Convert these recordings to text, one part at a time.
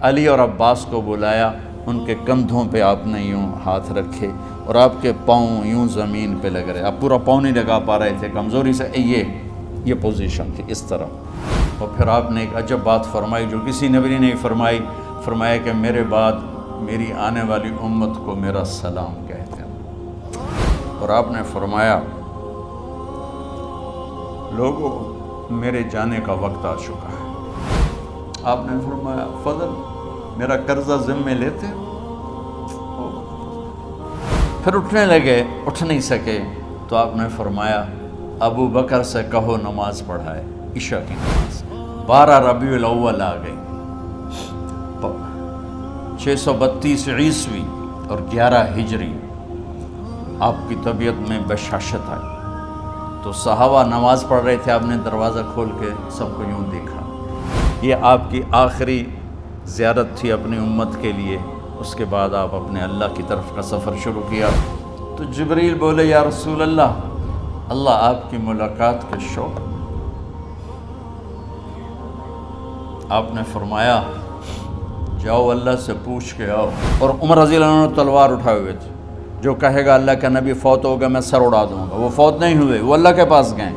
علی اور عباس کو بلایا، ان کے کندھوں پہ آپ نے یوں ہاتھ رکھے اور آپ کے پاؤں یوں زمین پہ لگ رہے، آپ پورا پاؤں نہیں لگا پا رہے تھے کمزوری سے، یہ پوزیشن تھی اس طرح۔ اور پھر آپ نے ایک عجب بات فرمائی جو کسی نبی نے نہیں فرمائی، فرمایا کہ میرے بعد میری آنے والی امت کو میرا سلام کہتے ہیں۔ اور آپ نے فرمایا لوگوں میرے جانے کا وقت آ چکا ہے۔ آپ نے فرمایا فضل میرا قرضہ ذمے لیتے ہو؟ پھر اٹھنے لگے، اٹھ نہیں سکے تو آپ نے فرمایا ابو بکر سے کہو نماز پڑھائے، عشاء کی نماز۔ 12 ربیع الاول آ گئی، 632 عیسوی اور 11 ہجری، آپ کی طبیعت میں بشاشت آئی تو صحابہ نماز پڑھ رہے تھے، آپ نے دروازہ کھول کے سب کو یوں دیکھا۔ یہ آپ کی آخری زیارت تھی اپنی امت کے لیے، اس کے بعد آپ اپنے اللہ کی طرف کا سفر شروع کیا۔ تو جبریل بولے یا رسول اللہ، اللہ آپ کی ملاقات کے شوق۔ آپ نے فرمایا جاؤ اللہ سے پوچھ کے آؤ۔ اور عمر رضی اللہ عنہ تلوار اٹھائے ہوئے تھے، جو کہے گا اللہ کا نبی فوت ہو گیا میں سر اڑا دوں گا، وہ فوت نہیں ہوئے، وہ اللہ کے پاس گئے۔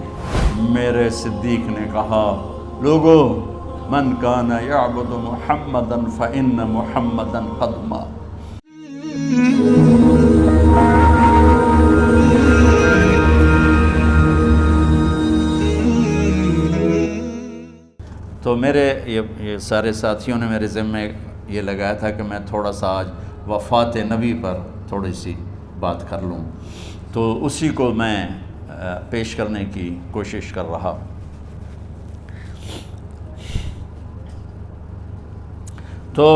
میرے صدیق نے کہا لوگو من کان یعبد محمدا فإن محمدا قد مات۔ تو میرے یہ سارے ساتھیوں نے میرے ذمے یہ لگایا تھا کہ میں تھوڑا سا آج وفات نبی پر تھوڑی سی بات کر لوں، تو اسی کو میں پیش کرنے کی کوشش کر رہا۔ تو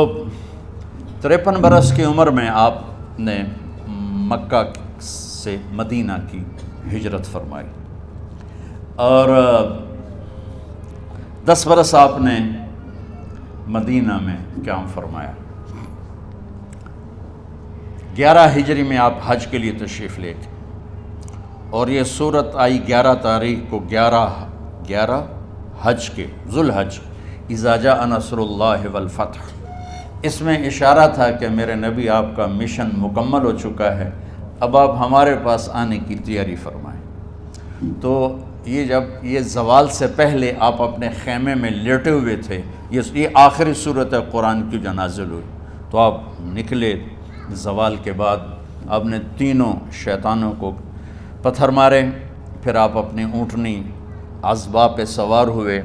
53 برس کی عمر میں آپ نے مکہ سے مدینہ کی ہجرت فرمائی، اور 10 برس آپ نے مدینہ میں قیام فرمایا۔ 11 ہجری میں آپ حج کے لیے تشریف لے گئے، اور یہ صورت آئی 11 تاریخ کو، 11 حج کے ذوالحج، اذا جاء نصر اللہ والفتح۔ اس میں اشارہ تھا کہ میرے نبی آپ کا مشن مکمل ہو چکا ہے، اب آپ ہمارے پاس آنے کی تیاری فرمائیں۔ تو یہ جب یہ زوال سے پہلے آپ اپنے خیمے میں لیٹے ہوئے تھے، یہ آخری صورت قرآن کی جو نازل ہوئی، تو آپ نکلے زوال کے بعد، آپ نے تینوں شیطانوں کو پتھر مارے، پھر آپ اپنی اونٹنی عذبہ پہ سوار ہوئے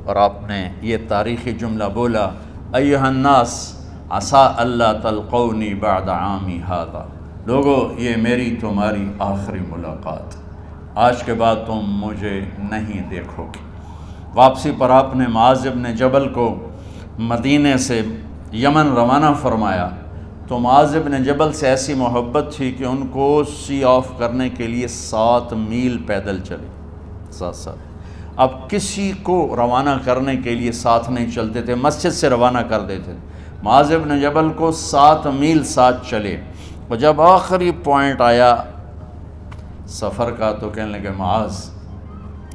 اور آپ نے یہ تاریخی جملہ بولا ایھا الناس عسیٰ اللہ تلقونی بعد عامی ھذا، لوگو یہ میری تمہاری آخری ملاقات، آج کے بعد تم مجھے نہیں دیکھو گے۔ واپسی پر آپ نے معاذ بن جبل کو مدینے سے یمن روانہ فرمایا، تو معاذ بن جبل سے ایسی محبت تھی کہ ان کو سی آف کرنے کے لیے 7 میل پیدل چلے، 7۔ اب کسی کو روانہ کرنے کے لیے ساتھ نہیں چلتے تھے، مسجد سے روانہ کر دیتے تھے، معاذ بن جبل کو 7 میل ساتھ چلے، اور جب آخری پوائنٹ آیا سفر کا تو کہنے لگے معاذ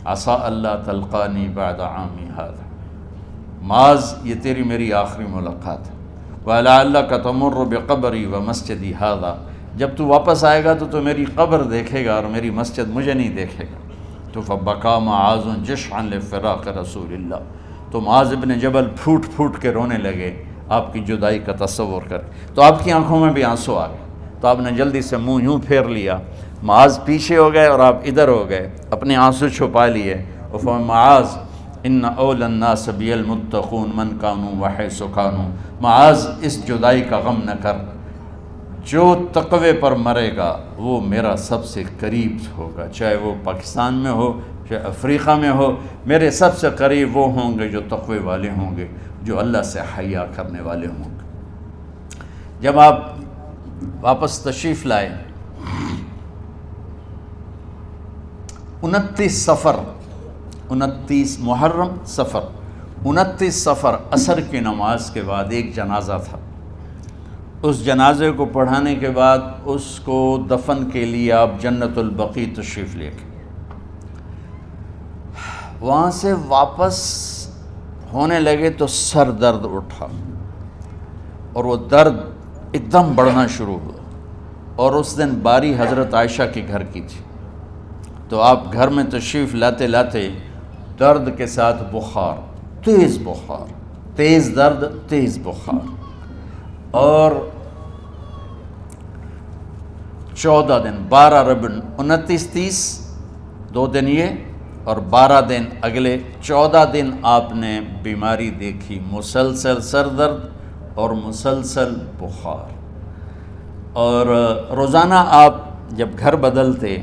عسیٰ اللہ تلقانی بعد عامی ھذا، معاذ یہ تیری میری آخری ملاقات ہے، وَلَعَلَّكَ تَمُرُّ بِقَبْرِي وَمَسْجِدِي ھذا، جب تو واپس آئے گا تو میری قبر دیکھے گا اور میری مسجد مجھے نہیں دیکھے گا۔ تو فَبَكَىٰ مُعَاذٌ جِشْعًا لِفِرَاقِ رسول اللہ، تو معاذ بن جبل پھوٹ پھوٹ کے رونے لگے آپ کی جدائی کا تصور کر، تو آپ کی آنکھوں میں بھی آنسو آ گئے، تو آپ نے جلدی سے منہ یوں پھیر لیا، معاذ پیچھے ہو گئے اور آپ ادھر ہو گئے، اپنے آنسو چھپا لیے، اور فرمایا معاذ ان اول الناس بی المتقون من کانوا وحیث کانوا، معاذ اس جدائی کا غم نہ کر، جو تقوی پر مرے گا وہ میرا سب سے قریب ہوگا، چاہے وہ پاکستان میں ہو چاہے افریقہ میں ہو، میرے سب سے قریب وہ ہوں گے جو تقوی والے ہوں گے، جو اللہ سے حیا کرنے والے ہوں گے۔ جب آپ واپس تشریف لائے 29 صفر، 29 محرم صفر، 29 صفر عصر کی نماز کے بعد ایک جنازہ تھا، اس جنازے کو پڑھانے کے بعد اس کو دفن کے لیے آپ جنت البقیع تشریف لے گئے۔ وہاں سے واپس ہونے لگے تو سر درد اٹھا، اور وہ درد ایک دم بڑھنا شروع ہوا، اور اس دن باری حضرت عائشہ کے گھر کی تھی، تو آپ گھر میں تشریف لاتے لاتے درد کے ساتھ بخار، تیز درد، تیز بخار، اور 14 دن 12 ربیع 29 30 2 دن یہ اور 12 دن اگلے 14 دن آپ نے بیماری دیکھی، مسلسل سر درد اور مسلسل بخار۔ اور روزانہ آپ جب گھر بدلتے،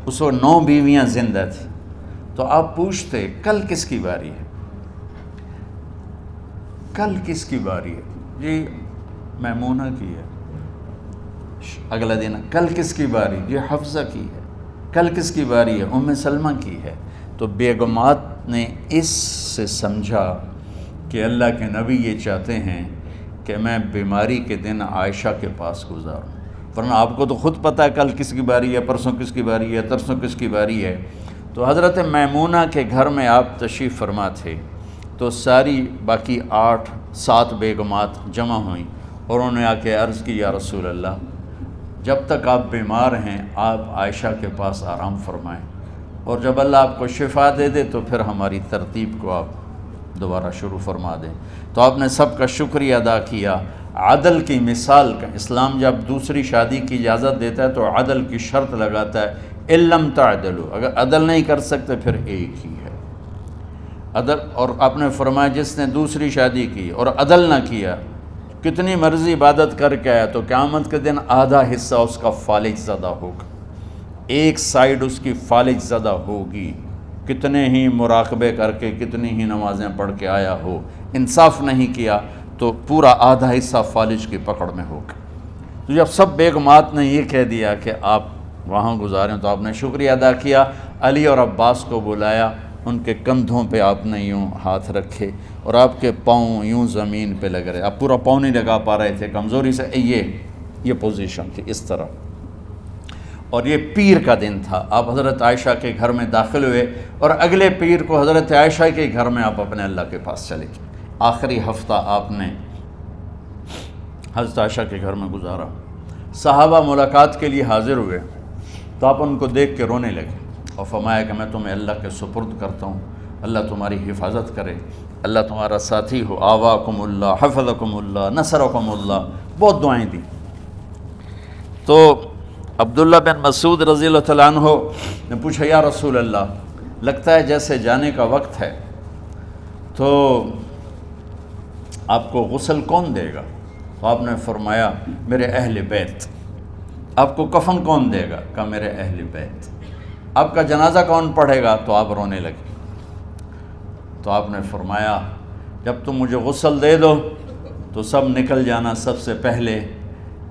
اس وقت 9 بیویاں زندہ تھیں، تو آپ پوچھتے کل کس کی باری ہے، کل کس کی باری ہے؟ جی میمونہ کی ہے۔ اگلا دن کل کس کی باری؟ جی حفصہ کی ہے۔ کل کس کی باری ہے؟ ام سلمہ کی ہے۔ تو بیگمات نے اس سے سمجھا کہ اللہ کے نبی یہ چاہتے ہیں کہ میں بیماری کے دن عائشہ کے پاس گزاروں، ورنہ آپ کو تو خود پتہ ہے کل کس کی باری ہے، پرسوں کس کی باری ہے، ترسوں کس کی باری ہے۔ تو حضرت میمونہ کے گھر میں آپ تشریف فرما تھے، تو ساری باقی 7 بیگمات جمع ہوئیں اور انہوں نے آ کے عرض کی، یا رسول اللہ، جب تک آپ بیمار ہیں آپ عائشہ کے پاس آرام فرمائیں، اور جب اللہ آپ کو شفا دے دے تو پھر ہماری ترتیب کو آپ دوبارہ شروع فرما دیں۔ تو آپ نے سب کا شکریہ ادا کیا۔ عدل کی مثال کا اسلام جب دوسری شادی کی اجازت دیتا ہے تو عدل کی شرط لگاتا ہے، اِلَّمْ تَعْدِلُوا، اگر عدل نہیں کر سکتے پھر ایک ہی ہے عدل۔ اور آپ نے فرمایا جس نے دوسری شادی کی اور عدل نہ کیا، کتنی مرضی عبادت کر کے آیا، تو قیامت کے دن آدھا حصہ اس کا فالج زدہ ہوگا، ایک سائیڈ اس کی فالج زدہ ہوگی، کتنے ہی مراقبے کر کے کتنی ہی نمازیں پڑھ کے آیا ہو، انصاف نہیں کیا تو پورا آدھا حصہ فالج کی پکڑ میں ہوگا۔ تو جب سب بیگمات نے یہ کہہ دیا کہ آپ وہاں گزاریں تو آپ نے شکریہ ادا کیا، علی اور عباس کو بلایا، ان کے کندھوں پہ آپ نے یوں ہاتھ رکھے اور آپ کے پاؤں یوں زمین پہ لگ رہے، آپ پورا پاؤں نہیں لگا پا رہے تھے کمزوری سے، یہ پوزیشن تھی اس طرح۔ اور یہ پیر کا دن تھا، آپ حضرت عائشہ کے گھر میں داخل ہوئے اور اگلے پیر کو حضرت عائشہ کے گھر میں آپ اپنے اللہ کے پاس چلے گئے۔ آخری ہفتہ آپ نے حضرت عائشہ کے گھر میں گزارا۔ صحابہ ملاقات کے لیے حاضر ہوئے تو آپ ان کو دیکھ کے رونے لگے اور فرمایا کہ میں تمہیں اللہ کے سپرد کرتا ہوں، اللہ تمہاری حفاظت کرے، اللہ تمہارا ساتھی ہو، آواکم اللہ، حفظکم اللہ، نصرکم اللہ، بہت دعائیں دی۔ تو عبداللہ بن مسعود رضی اللہ تعالیٰ عنہ نے پوچھا، یا رسول اللہ، لگتا ہے جیسے جانے کا وقت ہے، تو آپ کو غسل کون دے گا؟ تو آپ نے فرمایا میرے اہل بیت۔ آپ کو کفن کون دے گا؟ کہا میرے اہل بیت۔ آپ کا جنازہ کون پڑھے گا؟ تو آپ رونے لگے۔ تو آپ نے فرمایا جب تم مجھے غسل دے دو تو سب نکل جانا، سب سے پہلے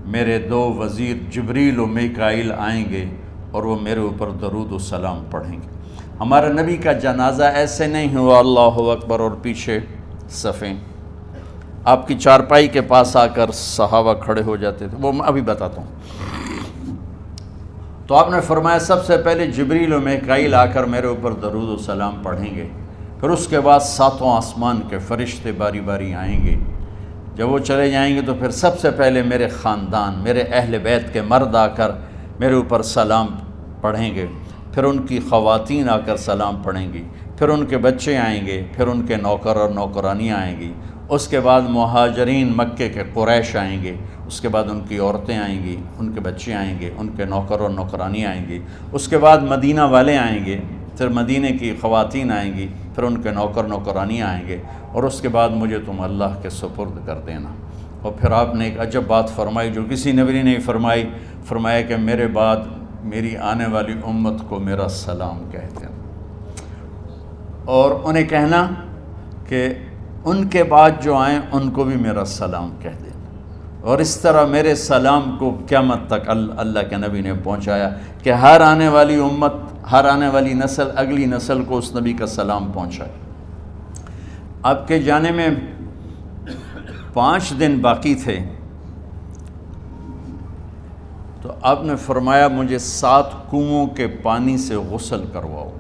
میرے 2 وزیر جبریل و میکائیل آئیں گے اور وہ میرے اوپر درود و سلام پڑھیں گے۔ ہمارے نبی کا جنازہ ایسے نہیں ہوا اللہ اکبر اور پیچھے صفیں، آپ کی چارپائی کے پاس آ کر صحابہ کھڑے ہو جاتے تھے، وہ میں ابھی بتاتا ہوں۔ تو آپ نے فرمایا سب سے پہلے جبریل و میکائیل آ کر میرے اوپر درود و سلام پڑھیں گے، پھر اس کے بعد 7 آسمان کے فرشتے باری باری آئیں گے۔ جب وہ چلے جائیں گے تو پھر سب سے پہلے میرے خاندان، میرے اہل بیت کے مرد آ کر میرے اوپر سلام پڑھیں گے، پھر ان کی خواتین آ کر سلام پڑھیں گی، پھر ان کے بچے آئیں گے، پھر ان کے نوکر اور نوکرانیاں آئیں گی، اس کے بعد مہاجرین مکے کے قریش آئیں گے، اس کے بعد ان کی عورتیں آئیں گی، ان کے بچے آئیں گے، ان کے نوکر اور نوکرانی آئیں گی، اس کے بعد مدینہ والے آئیں گے، پھر مدینہ کی خواتین آئیں گی، پھر ان کے نوکر نوکرانی آئیں گے، اور اس کے بعد مجھے تم اللہ کے سپرد کر دینا۔ اور پھر آپ نے ایک عجب بات فرمائی جو کسی نبی نے نہیں فرمائی، فرمایا کہ میرے بعد میری آنے والی امت کو میرا سلام کہہ دینا، اور انہیں کہنا کہ ان کے بعد جو آئیں ان کو بھی میرا سلام کہہ دینا۔ اور اس طرح میرے سلام کو قیامت تک اللہ کے نبی نے پہنچایا کہ ہر آنے والی امت، ہر آنے والی نسل اگلی نسل کو اس نبی کا سلام پہنچائے۔ آپ کے جانے میں 5 دن باقی تھے تو آپ نے فرمایا مجھے 7 کنوؤں کے پانی سے غسل کرواؤ۔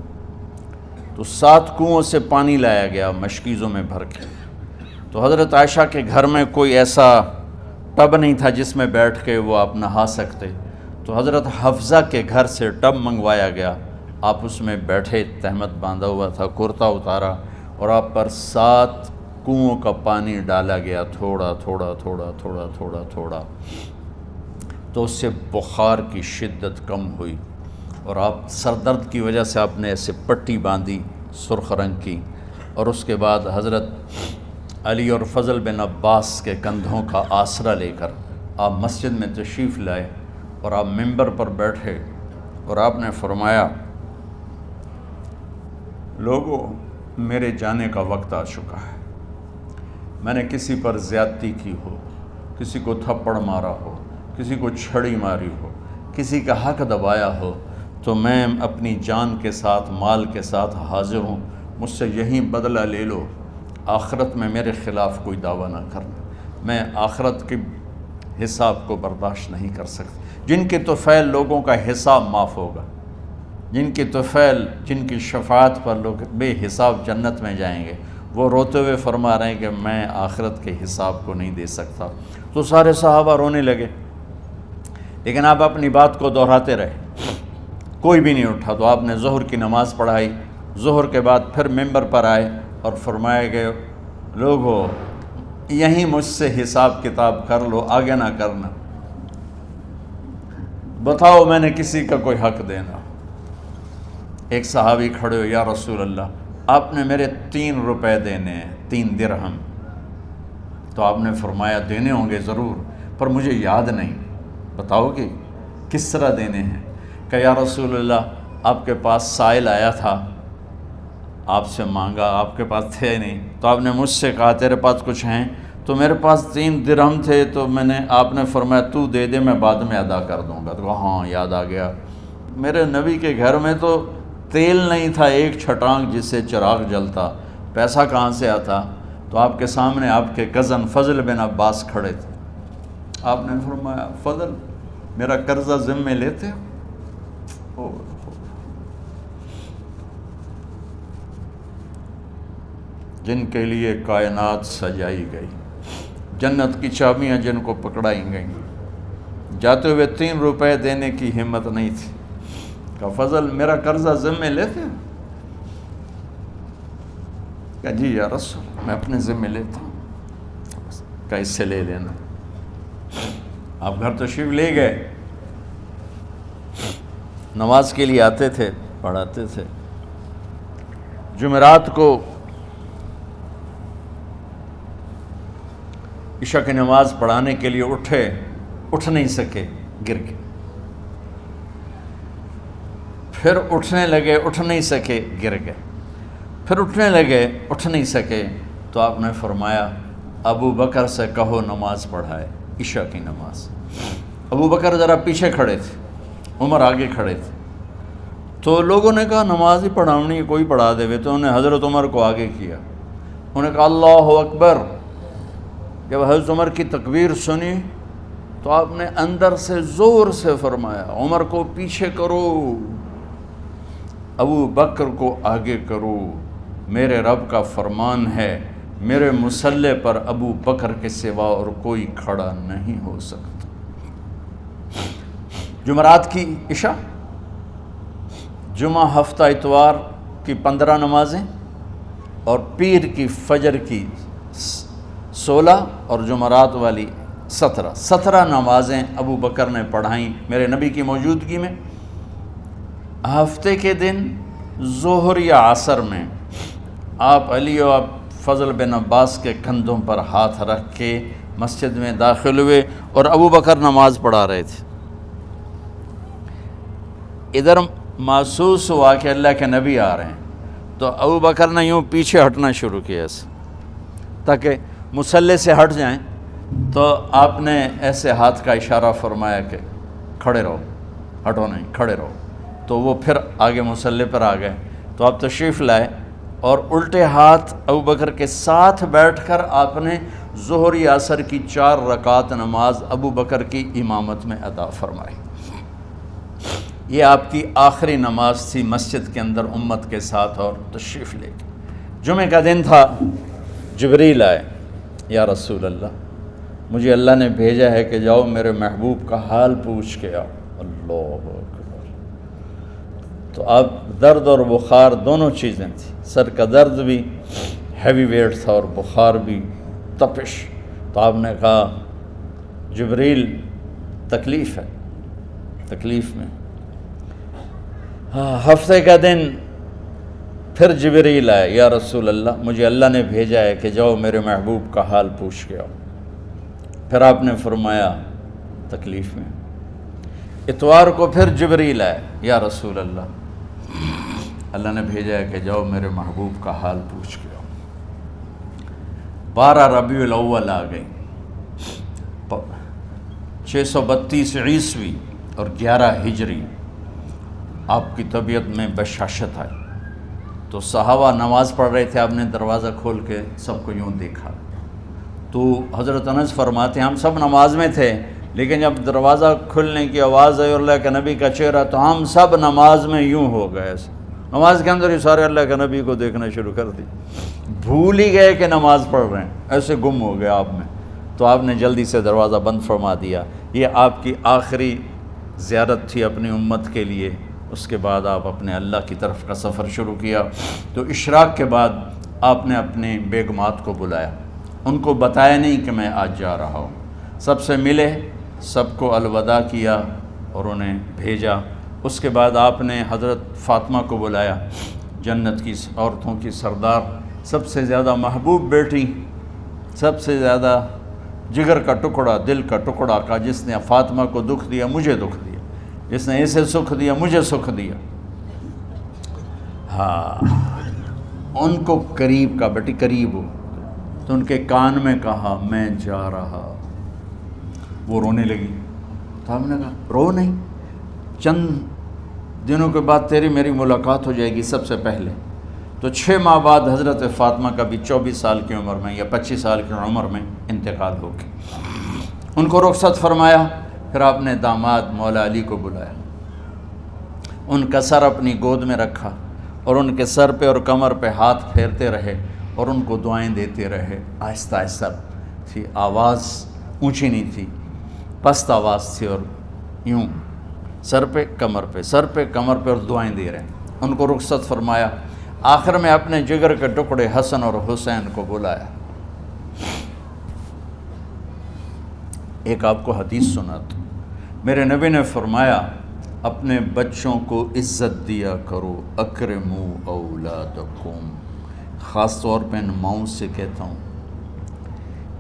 تو 7 کنوؤں سے پانی لایا گیا مشکیزوں میں بھر کے، تو حضرت عائشہ کے گھر میں کوئی ایسا ٹب نہیں تھا جس میں بیٹھ کے وہ آپ نہا سکتے، تو حضرت حفصہ کے گھر سے ٹب منگوایا گیا، آپ اس میں بیٹھے، تہمت باندھا ہوا تھا، کرتا اتارا، اور آپ پر 7 کنوؤں کا پانی ڈالا گیا، تھوڑا تھوڑا تھوڑا تھوڑا تھوڑا تھوڑا، تو اس سے بخار کی شدت کم ہوئی، اور آپ سر درد کی وجہ سے آپ نے ایسے پٹی باندھی سرخ رنگ کی، اور اس کے بعد حضرت علی اور فضل بن عباس کے کندھوں کا آسرا لے کر آپ مسجد میں تشریف لائے، اور آپ منبر پر بیٹھے، اور آپ نے فرمایا، لوگوں، میرے جانے کا وقت آ چکا ہے، میں نے کسی پر زیادتی کی ہو، کسی کو تھپڑ مارا ہو، کسی کو چھڑی ماری ہو، کسی کا حق دبایا ہو، تو میں اپنی جان کے ساتھ، مال کے ساتھ حاضر ہوں، مجھ سے یہیں بدلہ لے لو، آخرت میں میرے خلاف کوئی دعویٰ نہ کرنا، میں آخرت کے حساب کو برداشت نہیں کر سکتا۔ جن کے طفیل لوگوں کا حساب معاف ہوگا، جن کے طفیل، جن کی شفاعت پر لوگ بے حساب جنت میں جائیں گے، وہ روتے ہوئے فرما رہے ہیں کہ میں آخرت کے حساب کو نہیں دے سکتا۔ تو سارے صحابہ رونے لگے، لیکن آپ اپنی بات کو دہراتے رہے، کوئی بھی نہیں اٹھا۔ تو آپ نے ظہر کی نماز پڑھائی، ظہر کے بعد پھر منبر پر آئے اور فرمایا کہ لوگو، یہیں مجھ سے حساب کتاب کر لو، آگے نہ کرنا، بتاؤ میں نے کسی کا کوئی حق دینا۔ ایک صحابی کھڑے ہو، یا رسول اللہ، آپ نے میرے 3 روپے دینے ہیں، 3 درہم۔ تو آپ نے فرمایا دینے ہوں گے ضرور، پر مجھے یاد نہیں، بتاؤ کہ کس طرح دینے ہیں؟ کہ یا رسول اللہ، آپ کے پاس سائل آیا تھا، آپ سے مانگا، آپ کے پاس تھے نہیں، تو آپ نے مجھ سے کہا تیرے پاس کچھ ہیں؟ تو میرے پاس 3 درہم تھے، تو آپ نے فرمایا تو دے دے، میں بعد میں ادا کر دوں گا۔ تو ہاں یاد آ گیا، میرے نبی کے گھر میں تو تیل نہیں تھا، ایک چھٹانگ جس سے چراغ جلتا، پیسہ کہاں سے آتا؟ تو آپ کے سامنے آپ کے کزن فضل بن عباس کھڑے تھے، آپ نے فرمایا فضل، میرا قرضہ ذمے لیتے ہو؟ جن کے لیے کائنات سجائی گئی، جنت کی چابیاں جن کو پکڑائی گئیں، جاتے ہوئے 3 روپے دینے کی ہمت نہیں تھی، کہ فضل میرا قرضہ ذمے لیتے؟ کہ جی یا رسول، میں اپنے ذمے لیتا ہوں۔ کہ اس سے لے لینا۔ آپ گھر تشریف لے گئے، نماز کے لیے آتے تھے، پڑھاتے تھے۔ جمعرات کو عشاء کی نماز پڑھانے کے لیے اٹھ نہیں سکے، گر گئے، پھر اٹھنے لگے، اٹھ نہیں سکے، گر گئے، پھر اٹھنے لگے، اٹھ نہیں سکے، تو آپ نے فرمایا ابو بکر سے کہو نماز پڑھائے، عشاء کی نماز۔ ابو بکر ذرا پیچھے کھڑے تھے، عمر آگے کھڑے تھے، تو لوگوں نے کہا نماز ہی پڑھاونی ہے، کوئی پڑھا دے، تو انہوں نے حضرت عمر کو آگے کیا، انہوں نے کہا اللہ اکبر۔ جب حضرت عمر کی تکبیر سنی تو آپ نے اندر سے زور سے فرمایا عمر کو پیچھے کرو، ابو بکر کو آگے کرو، میرے رب کا فرمان ہے، میرے مصلی پر ابو بکر کے سوا اور کوئی کھڑا نہیں ہو سکتا۔ جمعرات کی عشاء، جمعہ ہفتہ اتوار کی 15 نمازیں، اور پیر کی فجر کی 16 اور جمعرات والی 17 نمازیں ابو بکر نے پڑھائیں میرے نبی کی موجودگی میں۔ ہفتے کے دن ظہر یا عصر میں آپ علی و فضل بن عباس کے کندھوں پر ہاتھ رکھ کے مسجد میں داخل ہوئے اور ابو بکر نماز پڑھا رہے تھے۔ ادھر محسوس ہوا کہ اللہ کے نبی آ رہے ہیں، تو ابو بکر نے یوں پیچھے ہٹنا شروع کیا ایسے تاکہ مصلی سے ہٹ جائیں، تو آپ نے ایسے ہاتھ کا اشارہ فرمایا کہ کھڑے رہو، ہٹو نہیں، کھڑے رہو، تو وہ پھر آگے مصلی پر آ گئے۔ تو آپ تشریف لائے اور الٹے ہاتھ ابو بکر کے ساتھ بیٹھ کر آپ نے ظہر یا عصر کی 4 رکعت نماز ابو بکر کی امامت میں ادا فرمائی۔ یہ آپ کی آخری نماز تھی مسجد کے اندر امت کے ساتھ، اور تشریف لے گئے۔ جمعہ کا دن تھا، جبریل آئے، یا رسول اللہ مجھے اللہ نے بھیجا ہے کہ جاؤ میرے محبوب کا حال پوچھ کے آؤ۔ اللہ اکبر۔ تو اب درد اور بخار دونوں چیزیں تھیں، سر کا درد بھی ہیوی ویٹ تھا اور بخار بھی تپش۔ تو آپ نے کہا جبریل تکلیف ہے، تکلیف میں۔ ہفتے کا دن پھر جبریل آئے، یا رسول اللہ مجھے اللہ نے بھیجا ہے کہ جاؤ میرے محبوب کا حال پوچھ کے آؤ۔ پھر آپ نے فرمایا تکلیف میں۔ اتوار کو پھر جبریل آئے، یا رسول اللہ اللہ نے بھیجا ہے کہ جاؤ میرے محبوب کا حال پوچھ کے آؤ۔ 12 ربیع الاول آ گئی، 632 عیسوی اور 11 ہجری۔ آپ کی طبیعت میں بشاشت آئی تو صحابہ نماز پڑھ رہے تھے، آپ نے دروازہ کھول کے سب کو یوں دیکھا تو حضرت انس فرماتے ہیں ہم سب نماز میں تھے، لیکن جب دروازہ کھلنے کی آواز آئی اور اللہ کے نبی کا چہرہ تو ہم سب نماز میں یوں ہو گئے، نماز کے اندر ہی سارے اللہ کے نبی کو دیکھنا شروع کر دی، بھول ہی گئے کہ نماز پڑھ رہے ہیں، ایسے گم ہو گئے آپ میں۔ تو آپ نے جلدی سے دروازہ بند فرما دیا۔ یہ آپ کی آخری زیارت تھی اپنی امت کے لیے۔ اس کے بعد آپ اپنے اللہ کی طرف کا سفر شروع کیا۔ تو اشراق کے بعد آپ نے اپنے بیگمات کو بلایا، ان کو بتایا نہیں کہ میں آج جا رہا ہوں، سب سے ملے، سب کو الوداع کیا اور انہیں بھیجا۔ اس کے بعد آپ نے حضرت فاطمہ کو بلایا، جنت کی عورتوں کی سردار، سب سے زیادہ محبوب بیٹی، سب سے زیادہ جگر کا ٹکڑا، دل کا ٹکڑا کا، جس نے فاطمہ کو دکھ دیا مجھے دکھ دیا، جس نے اسے سکھ دیا مجھے سکھ دیا۔ ہاں، ان کو قریب کا، بیٹی قریب ہو، تو ان کے کان میں کہا میں جا رہا۔ وہ رونے لگی تو ہم نے کہا رو نہیں، چند دنوں کے بعد تیری میری ملاقات ہو جائے گی سب سے پہلے۔ تو 6 ماہ بعد حضرت فاطمہ کا بھی 24 سال کی عمر میں یا 25 سال کی عمر میں انتقال ہو گیا۔ ان کو رخصت فرمایا۔ پھر آپ نے داماد مولا علی کو بلایا، ان کا سر اپنی گود میں رکھا اور ان کے سر پہ اور کمر پہ ہاتھ پھیرتے رہے اور ان کو دعائیں دیتے رہے۔ آہستہ آہستہ تھی، آواز اونچی نہیں تھی، پست آواز تھی، اور یوں سر پہ کمر پہ، سر پہ کمر پہ، اور دعائیں دے رہے ہیں۔ ان کو رخصت فرمایا۔ آخر میں اپنے جگر کے ٹکڑے حسن اور حسین کو بلایا۔ ایک آپ کو حدیث سناتا، میرے نبی نے فرمایا اپنے بچوں کو عزت دیا کرو، اکرموا اولادکم۔ خاص طور پہ ان ماؤں سے کہتا ہوں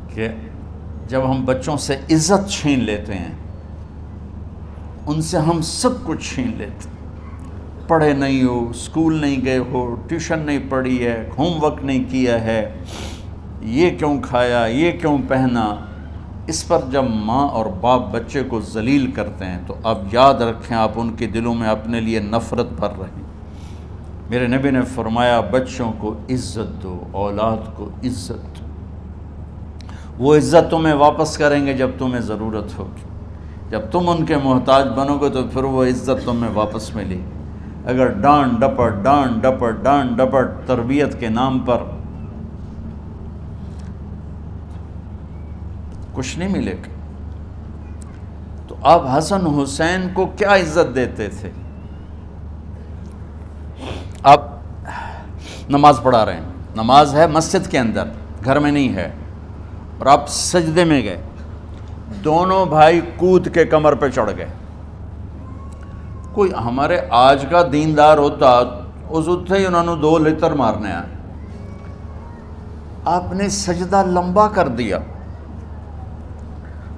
کہ جب ہم بچوں سے عزت چھین لیتے ہیں، ان سے ہم سب کچھ چھین لیتے ہیں۔ پڑھے نہیں ہو، اسکول نہیں گئے ہو، ٹیوشن نہیں پڑھی ہے، ہوم ورک نہیں کیا ہے، یہ کیوں کھایا، یہ کیوں پہنا، اس پر جب ماں اور باپ بچے کو ذلیل کرتے ہیں تو اب یاد رکھیں آپ ان کے دلوں میں اپنے لیے نفرت بھر رہے ہیں۔ میرے نبی نے فرمایا بچوں کو عزت دو، اولاد کو عزت دو۔ وہ عزت تمہیں واپس کریں گے جب تمہیں ضرورت ہوگی، جب تم ان کے محتاج بنو گے تو پھر وہ عزت تمہیں واپس ملے گی۔ اگر ڈانٹ ڈپٹ تربیت کے نام پر کچھ نہیں ملے گا۔ تو آپ حسن حسین کو کیا عزت دیتے تھے؟ آپ نماز پڑھا رہے ہیں، نماز ہے مسجد کے اندر، گھر میں نہیں ہے، اور آپ سجدے میں گئے، دونوں بھائی کود کے کمر پہ چڑھ گئے۔ کوئی ہمارے آج کا دیندار ہوتا اس اتھے ہی انہوں نے 2 لتر مارنے آئے، آپ نے سجدہ لمبا کر دیا۔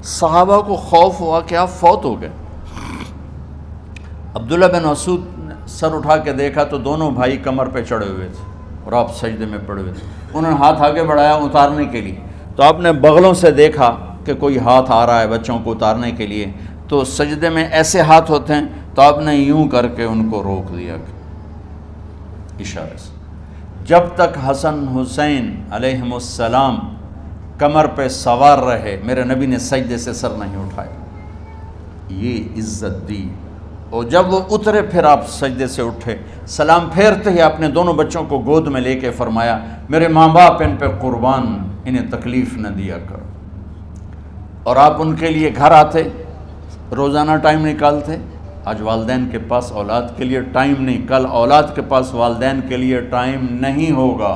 صحابہ کو خوف ہوا کہ آپ فوت ہو گئے۔ عبداللہ بن مسعود نے سر اٹھا کے دیکھا تو دونوں بھائی کمر پہ چڑھے ہوئے تھے اور آپ سجدے میں پڑے ہوئے تھے۔ انہوں نے ہاتھ آگے بڑھایا اتارنے کے لیے، تو آپ نے بغلوں سے دیکھا کہ کوئی ہاتھ آ رہا ہے بچوں کو اتارنے کے لیے، تو سجدے میں ایسے ہاتھ ہوتے ہیں، تو آپ نے یوں کر کے ان کو روک دیا اشارے سے۔ جب تک حسن حسین علیہم السلام کمر پہ سوار رہے میرے نبی نے سجدے سے سر نہیں اٹھایا، یہ عزت دی۔ اور جب وہ اترے پھر آپ سجدے سے اٹھے، سلام پھیرتے ہی آپ نے دونوں بچوں کو گود میں لے کے فرمایا میرے ماں باپ ان پہ قربان، انہیں تکلیف نہ دیا کرو۔ اور آپ ان کے لیے گھر آتے، روزانہ ٹائم نکالتے۔ آج والدین کے پاس اولاد کے لیے ٹائم نہیں، کل اولاد کے پاس والدین کے لیے ٹائم نہیں ہوگا۔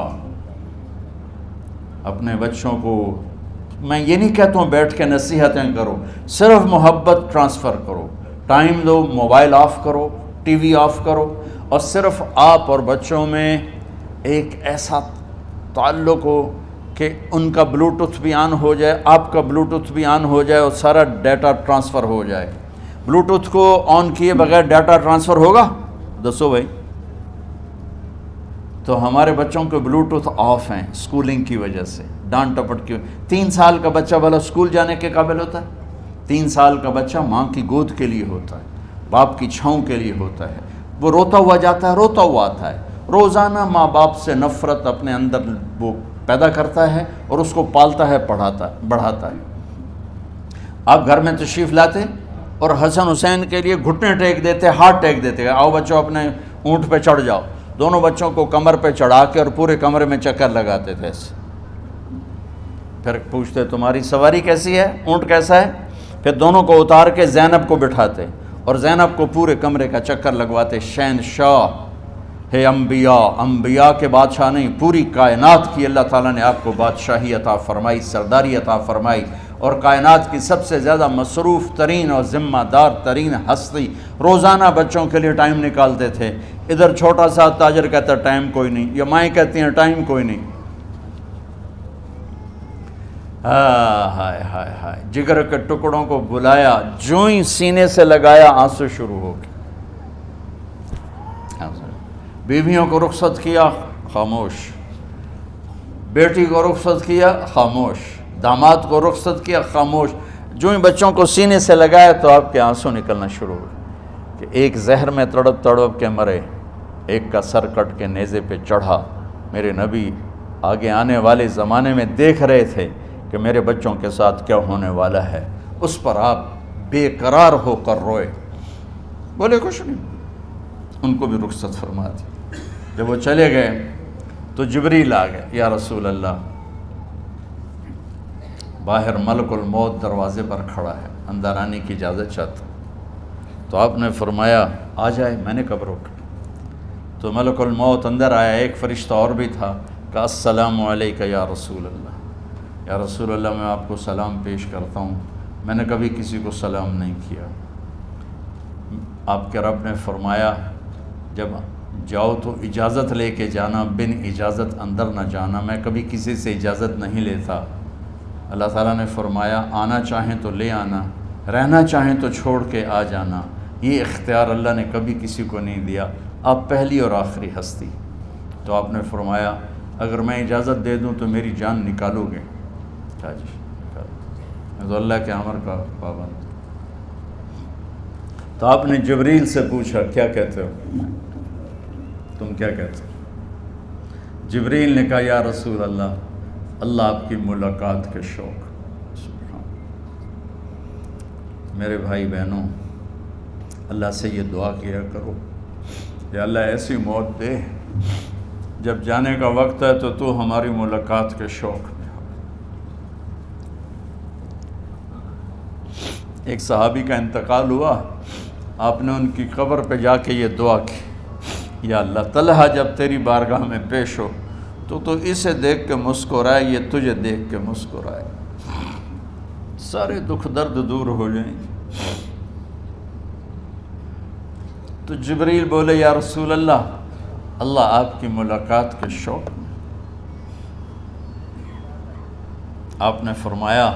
اپنے بچوں کو میں یہ نہیں کہتا ہوں بیٹھ کے نصیحتیں کرو، صرف محبت ٹرانسفر کرو، ٹائم دو، موبائل آف کرو، ٹی وی آف کرو، اور صرف آپ اور بچوں میں ایک ایسا تعلق ہو کہ ان کا بلوٹوتھ بھی آن ہو جائے، آپ کا بلوٹوتھ بھی آن ہو جائے، اور سارا ڈیٹا ٹرانسفر ہو جائے۔ بلوٹوتھ کو آن کیے بغیر ڈیٹا ٹرانسفر ہوگا؟ دسو بھائی۔ تو ہمارے بچوں کے بلوٹوتھ آف ہیں سکولنگ کی وجہ سے، ڈانٹ ٹپٹ کی۔ 3 سال کا بچہ بھلا سکول جانے کے قابل ہوتا ہے؟ 3 سال کا بچہ ماں کی گود کے لیے ہوتا ہے، باپ کی چھاؤں کے لیے ہوتا ہے، وہ روتا ہوا جاتا ہے، روتا ہوا آتا ہے، روزانہ ماں باپ سے نفرت اپنے اندر وہ پیدا کرتا ہے اور اس کو پالتا ہے، بڑھاتا ہے۔ آپ گھر میں تشریف لاتے اور حسن حسین کے لیے گھٹنے ٹیک دیتے، ہاتھ ٹیک دیتے، آؤ بچوں اپنے اونٹ پہ چڑھ جاؤ، دونوں بچوں کو کمر پہ چڑھا کے اور پورے کمرے میں چکر لگاتے تھے ایسے۔ پھر پوچھتے تمہاری سواری کیسی ہے، اونٹ کیسا ہے؟ پھر دونوں کو اتار کے زینب کو بٹھاتے اور زینب کو پورے کمرے کا چکر لگواتے۔ شہنشاہ ہے انبیاء، انبیاء کے بادشاہ نہیں، پوری کائنات کی اللہ تعالیٰ نے آپ کو بادشاہی عطا فرمائی، سرداری عطا فرمائی، اور کائنات کی سب سے زیادہ مصروف ترین اور ذمہ دار ترین ہستی روزانہ بچوں کے لیے ٹائم نکالتے تھے۔ ادھر چھوٹا سا تاجر کہتا ہے ٹائم کوئی نہیں، یا مائیں کہتی ہیں ٹائم کوئی نہیں۔ ہائے ہائے ہائے، جگر کے ٹکڑوں کو بلایا، جو ہی سینے سے لگایا آنسو شروع ہو گئے۔ بیویوں کو رخصت کیا، خاموش۔ بیٹی کو رخصت کیا، خاموش۔ داماد کو رخصت کیا، خاموش۔ جو ہی بچوں کو سینے سے لگایا تو آپ کے آنسو نکلنا شروع ہوئے کہ ایک زہر میں تڑپ تڑپ کے مرے، ایک کا سر کٹ کے نیزے پہ چڑھا۔ میرے نبی آگے آنے والے زمانے میں دیکھ رہے تھے کہ میرے بچوں کے ساتھ کیا ہونے والا ہے، اس پر آپ بے قرار ہو کر روئے، بولے کچھ نہیں، ان کو بھی رخصت فرما دی۔ جب وہ چلے گئے تو جبریل آ گئے، یا رسول اللہ، باہر ملک الموت دروازے پر کھڑا ہے، اندر آنے کی اجازت چاہتا۔ تو آپ نے فرمایا آ جائے، میں نے کب روکا؟ تو ملک الموت اندر آیا، ایک فرشتہ اور بھی تھا، کہا السلام علیکہ یا رسول اللہ، یا رسول اللہ میں آپ کو سلام پیش کرتا ہوں، میں نے کبھی کسی کو سلام نہیں کیا۔ آپ کے رب نے فرمایا جب جاؤ تو اجازت لے کے جانا، بن اجازت اندر نہ جانا، میں کبھی کسی سے اجازت نہیں لیتا۔ اللہ تعالیٰ نے فرمایا آنا چاہیں تو لے آنا، رہنا چاہیں تو چھوڑ کے آ جانا، یہ اختیار اللہ نے کبھی کسی کو نہیں دیا، آپ پہلی اور آخری ہستی۔ تو آپ نے فرمایا اگر میں اجازت دے دوں تو میری جان نکالو گے؟ کیا جی میں تو اللہ کے امر کا پابند۔ تو آپ نے جبریل سے پوچھا کیا کہتے ہو، تم کیا کہتے ہو؟ جبریل نے کہا یا رسول اللہ، اللہ آپ کی ملاقات کے شوق۔ میرے بھائی بہنوں، اللہ سے یہ دعا کیا کرو یا اللہ ایسی موت دے جب جانے کا وقت ہے تو ہماری ملاقات کے شوق میں ہو۔ ایک صحابی کا انتقال ہوا، آپ نے ان کی قبر پہ جا کے یہ دعا کی، یا اللہ طلحہ جب تیری بارگاہ میں پیش ہو تو اسے دیکھ کے مسکرائے، یہ تجھے دیکھ کے مسکرائے، سارے دکھ درد دور ہو جائیں۔ تو جبریل بولے یا رسول اللہ، اللہ آپ کی ملاقات کے شوق میں۔ آپ نے فرمایا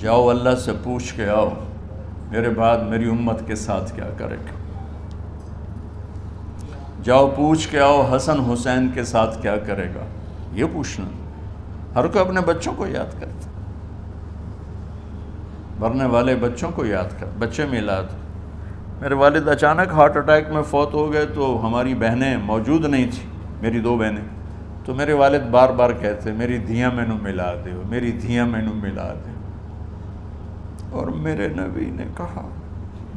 جاؤ اللہ سے پوچھ کے آؤ میرے بعد میری امت کے ساتھ کیا کرے گا، جاؤ پوچھ کے آؤ حسن حسین کے ساتھ کیا کرے گا۔ یہ پوچھنا، ہر کوئی اپنے بچوں کو یاد کرتا، مرنے والے بچوں کو یاد کر، بچے میلاد۔ میرے والد اچانک ہارٹ اٹیک میں فوت ہو گئے تو ہماری بہنیں موجود نہیں تھیں، میری 2 بہنیں، تو میرے والد بار بار کہتے میری دھیاں مینوں ملا دیو، میری دھیاں مینوں ملا دیو۔ اور میرے نبی نے کہا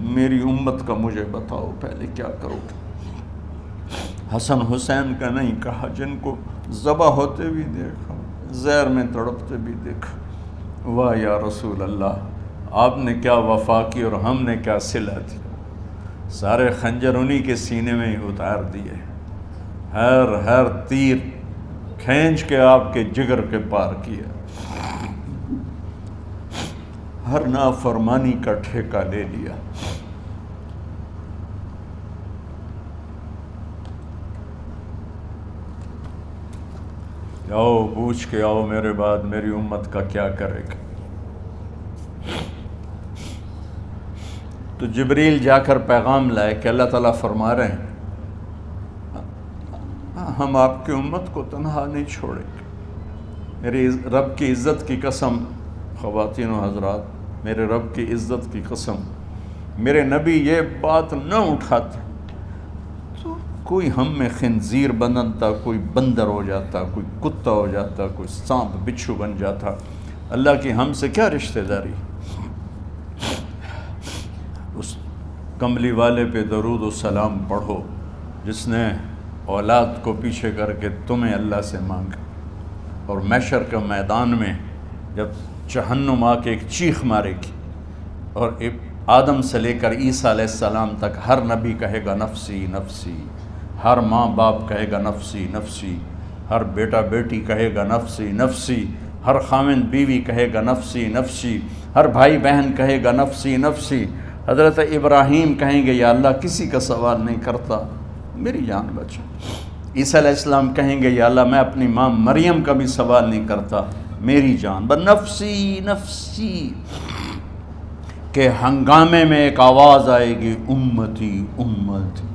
میری امت کا مجھے بتاؤ پہلے کیا کرو گے۔ حسن حسین کا نہیں کہا، جن کو ذبح ہوتے بھی دیکھا، زہر میں تڑپتے بھی دیکھا۔ واہ یا رسول اللہ، آپ نے کیا وفا کی اور ہم نے کیا صلہ دی۔ سارے خنجر انہی کے سینے میں ہی اتار دیے، ہر تیر کھینچ کے آپ کے جگر کے پار کیا، ہر نافرمانی کا ٹھیکہ لے لیا۔ جاؤ پوچھ کے آؤ میرے بعد میری امت کا کیا کرے گا۔ تو جبریل جا کر پیغام لائے کہ اللہ تعالیٰ فرما رہے ہیں ہم آپ کی امت کو تنہا نہیں چھوڑیں گے۔ میرے رب کی عزت کی قسم، خواتین و حضرات، میرے رب کی عزت کی قسم، میرے نبی یہ بات نہ اٹھاتے تو کوئی ہم میں خنزیر بنتا، کوئی بندر ہو جاتا، کوئی کتا ہو جاتا، کوئی سانپ بچھو بن جاتا۔ اللہ کی ہم سے کیا رشتہ داری؟ اس کملی والے پہ درود و سلام پڑھو جس نے اولاد کو پیچھے کر کے تمہیں اللہ سے مانگا، اور محشر کے میدان میں جب جہنم آ کے ایک چیخ مارے گی اور آدم سے لے کر عیسیٰ علیہ السلام تک ہر نبی کہے گا نفسی نفسی، ہر ماں باپ کہے گا نفسی نفسی، ہر بیٹا بیٹی کہے گا نفسی نفسی، ہر خاوند بیوی کہے گا نفسی نفسی، ہر بھائی بہن کہے گا نفسی نفسی۔ حضرت ابراہیم کہیں گے یا اللہ کسی کا سوال نہیں کرتا، میری جان بچا۔ عیسیٰ علیہ السلام کہیں گے یا اللہ میں اپنی ماں مریم کا بھی سوال نہیں کرتا، میری جان بس نفسی نفسی۔ کہ ہنگامے میں ایک آواز آئے گی امتی امتی۔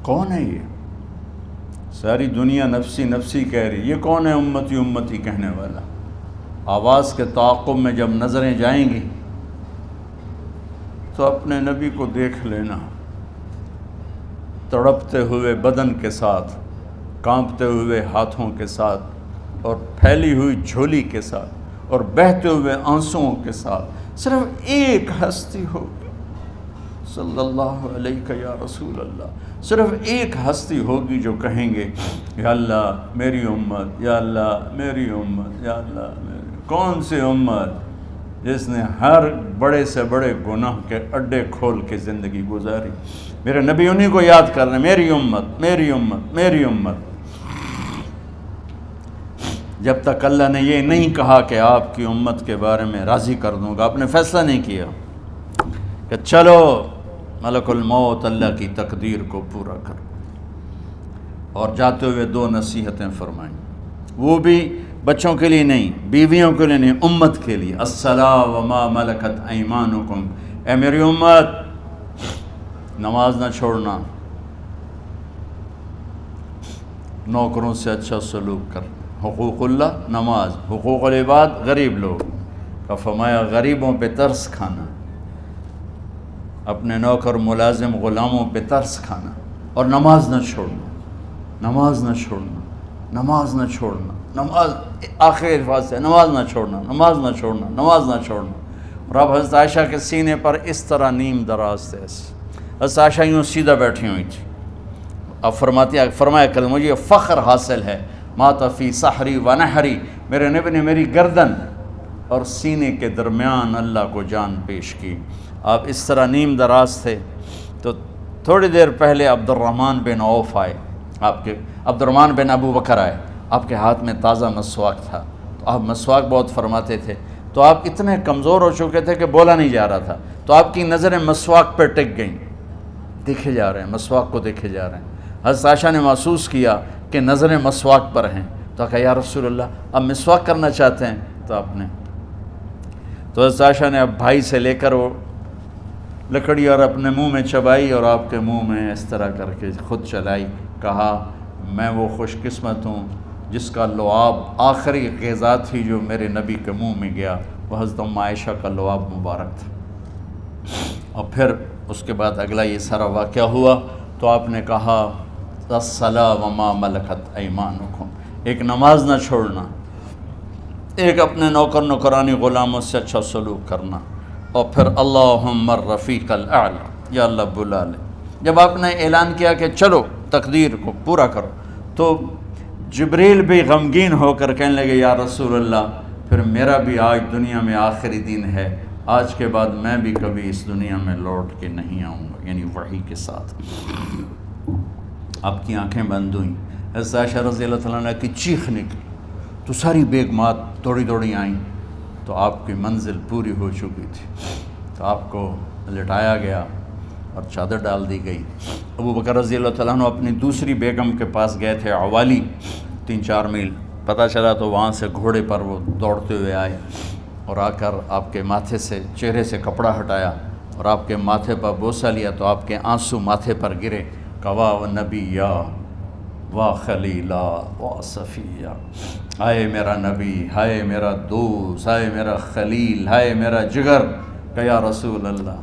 کون ہے یہ؟ ساری دنیا نفسی نفسی کہہ رہی، یہ کون ہے امتی امتی کہنے والا؟ آواز کے تعاقب میں جب نظریں جائیں گی تو اپنے نبی کو دیکھ لینا، تڑپتے ہوئے بدن کے ساتھ، کانپتے ہوئے ہاتھوں کے ساتھ، اور پھیلی ہوئی جھولی کے ساتھ، اور بہتے ہوئے آنسوؤں کے ساتھ۔ صرف ایک ہستی ہوگی، صلی اللہ علیہ یا رسول اللہ، صرف ایک ہستی ہوگی جو کہیں گے یا اللہ میری امت، یا اللہ میری امت، یا اللہ میری۔ کون سی امت؟ جس نے ہر بڑے سے بڑے گناہ کے اڈے کھول کے زندگی گزاری۔ میرے نبی انہی کو یاد کر رہے ہیں، میری امت میری امت میری امت۔ جب تک اللہ نے یہ نہیں کہا کہ آپ کی امت کے بارے میں راضی کر دوں گا، آپ نے فیصلہ نہیں کیا کہ چلو ملک الموت اللہ کی تقدیر کو پورا کر، اور جاتے ہوئے 2 نصیحتیں فرمائیں، وہ بھی بچوں کے لیے نہیں، بیویوں کے لیے نہیں، امت کے لیے۔ الصلاۃ وما ملکت ایمانکم، اے میری امت نماز نہ چھوڑنا، نوکروں سے اچھا سلوک کر، حقوق اللہ نماز، حقوق العباد غریب لوگ کا فرمایا غریبوں پہ ترس کھانا، اپنے نوکر ملازم غلاموں پہ ترس کھانا، اور نماز نہ چھوڑنا، نماز نہ چھوڑنا، نماز نہ چھوڑنا، نماز آخر الفاظ سے نماز نہ چھوڑنا، نماز نہ چھوڑنا، نماز نہ چھوڑنا۔ اور اب حضرت عائشہ کے سینے پر اس طرح نیم دراز تھے، حضرت عائشہ یوں سیدھا بیٹھی ہوئی تھی۔ اب فرمایا کل مجھے فخر حاصل ہے، مات فی سحری و نحری، میرے نبی نے میری گردن اور سینے کے درمیان اللہ کو جان پیش کی۔ آپ اس طرح نیم دراز تھے تو تھوڑی دیر پہلے عبد الرحمن بن عوف آئے، آپ کے عبد الرحمن بن ابو بکر آئے، آپ کے ہاتھ میں تازہ مسواک تھا، تو آپ مسواک بہت فرماتے تھے، تو آپ اتنے کمزور ہو چکے تھے کہ بولا نہیں جا رہا تھا، تو آپ کی نظریں مسواک پہ ٹک گئیں، دیکھے جا رہے ہیں، مسواک کو دیکھے جا رہے ہیں۔ حضرت عائشہ نے محسوس کیا کہ نظریں مسواک پر ہیں، تو کہا یا رسول اللہ اب مسواک کرنا چاہتے ہیں، تو آپ نے تو حضرت عائشہ نے اب بھائی سے لے کر وہ لکڑی اور اپنے منہ میں چبائی، اور آپ کے منہ میں اس طرح کر کے خود چلائی، کہا میں وہ خوش قسمت ہوں جس کا لعاب آخری غذا تھی جو میرے نبی کے منہ میں گیا، وہ حضرت ام عائشہ کا لعاب مبارک تھا۔ اور پھر اس کے بعد اگلا یہ سارا واقعہ ہوا، تو آپ نے کہا الصلاۃ وما ملکت ایمانکم، ایک نماز نہ چھوڑنا، ایک اپنے نوکر نوکرانی غلاموں سے اچھا سلوک کرنا، اور پھر اللہم الرفیق الاعلی، یا اللہ بلا لے جب آپ نے اعلان کیا کہ چلو تقدیر کو پورا کرو، تو جبریل بھی غمگین ہو کر کہنے لگے یا رسول اللہ پھر میرا بھی آج دنیا میں آخری دن ہے، آج کے بعد میں بھی کبھی اس دنیا میں لوٹ کے نہیں آؤں گا، یعنی وحی کے ساتھ۔ آپ کی آنکھیں بند ہوئیں، حضرت عائشہ رضی اللہ تعالیٰ عنہ کی چیخ نکلی تو ساری بیگمات دوڑی آئیں، تو آپ کی منزل پوری ہو چکی تھی، تو آپ کو لٹایا گیا اور چادر ڈال دی گئی۔ ابو بکر رضی اللہ تعالیٰ عنہ اپنی دوسری بیگم کے پاس گئے تھے عوالی، 3-4 میل، پتہ چلا تو وہاں سے گھوڑے پر وہ دوڑتے ہوئے آئے اور آ کر آپ کے ماتھے سے چہرے سے کپڑا ہٹایا اور آپ کے ماتھے پر بوسہ لیا، تو آپ کے آنسو ماتھے پر گرے، کوا و نبیہ وا خلیلا وا صفیہ، ہائے میرا نبی، ہائے میرا دوست، ہائے میرا خلیل، ہائے میرا جگر، کہ یا رسول اللہ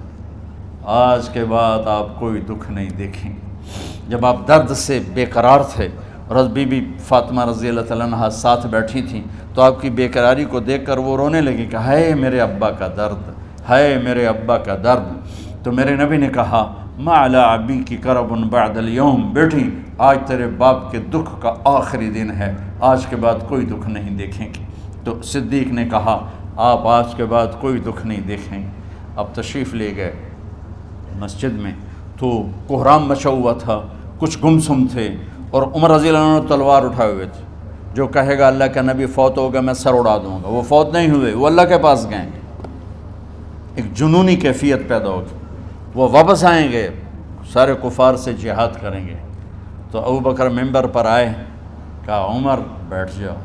آج کے بعد آپ کوئی دکھ نہیں دیکھیں گے۔ جب آپ درد سے بے قرار تھے اور بی بی فاطمہ رضی اللہ تعالیٰ عنہ ساتھ بیٹھی تھیں، تو آپ کی بے قراری کو دیکھ کر وہ رونے لگی کہ ہائے میرے ابا کا درد، ہائے میرے ابا کا درد۔ تو میرے نبی نے کہا ما علی ابی کی کرب بعد اليوم، بیٹی آج تیرے باپ کے دکھ کا آخری دن ہے، آج کے بعد کوئی دکھ نہیں دیکھیں گے۔ تو صدیق نے کہا آپ آج کے بعد کوئی دکھ نہیں دیکھیں گے۔ اب تشریف لے گئے مسجد میں، تو کوہرام مچا ہوا تھا، کچھ گمسم تھے، اور عمر رضی اللہ عنہ تلوار اٹھائے ہوئے تھے، جو کہے گا اللہ کا نبی فوت ہوگا میں سر اڑا دوں گا، وہ فوت نہیں ہوئے، وہ اللہ کے پاس گئے، ایک جنونی کیفیت پیدا ہوگی، وہ واپس آئیں گے، سارے کفار سے جہاد کریں گے۔ تو ابو بکر ممبر پر آئے، کہا عمر بیٹھ جاؤ۔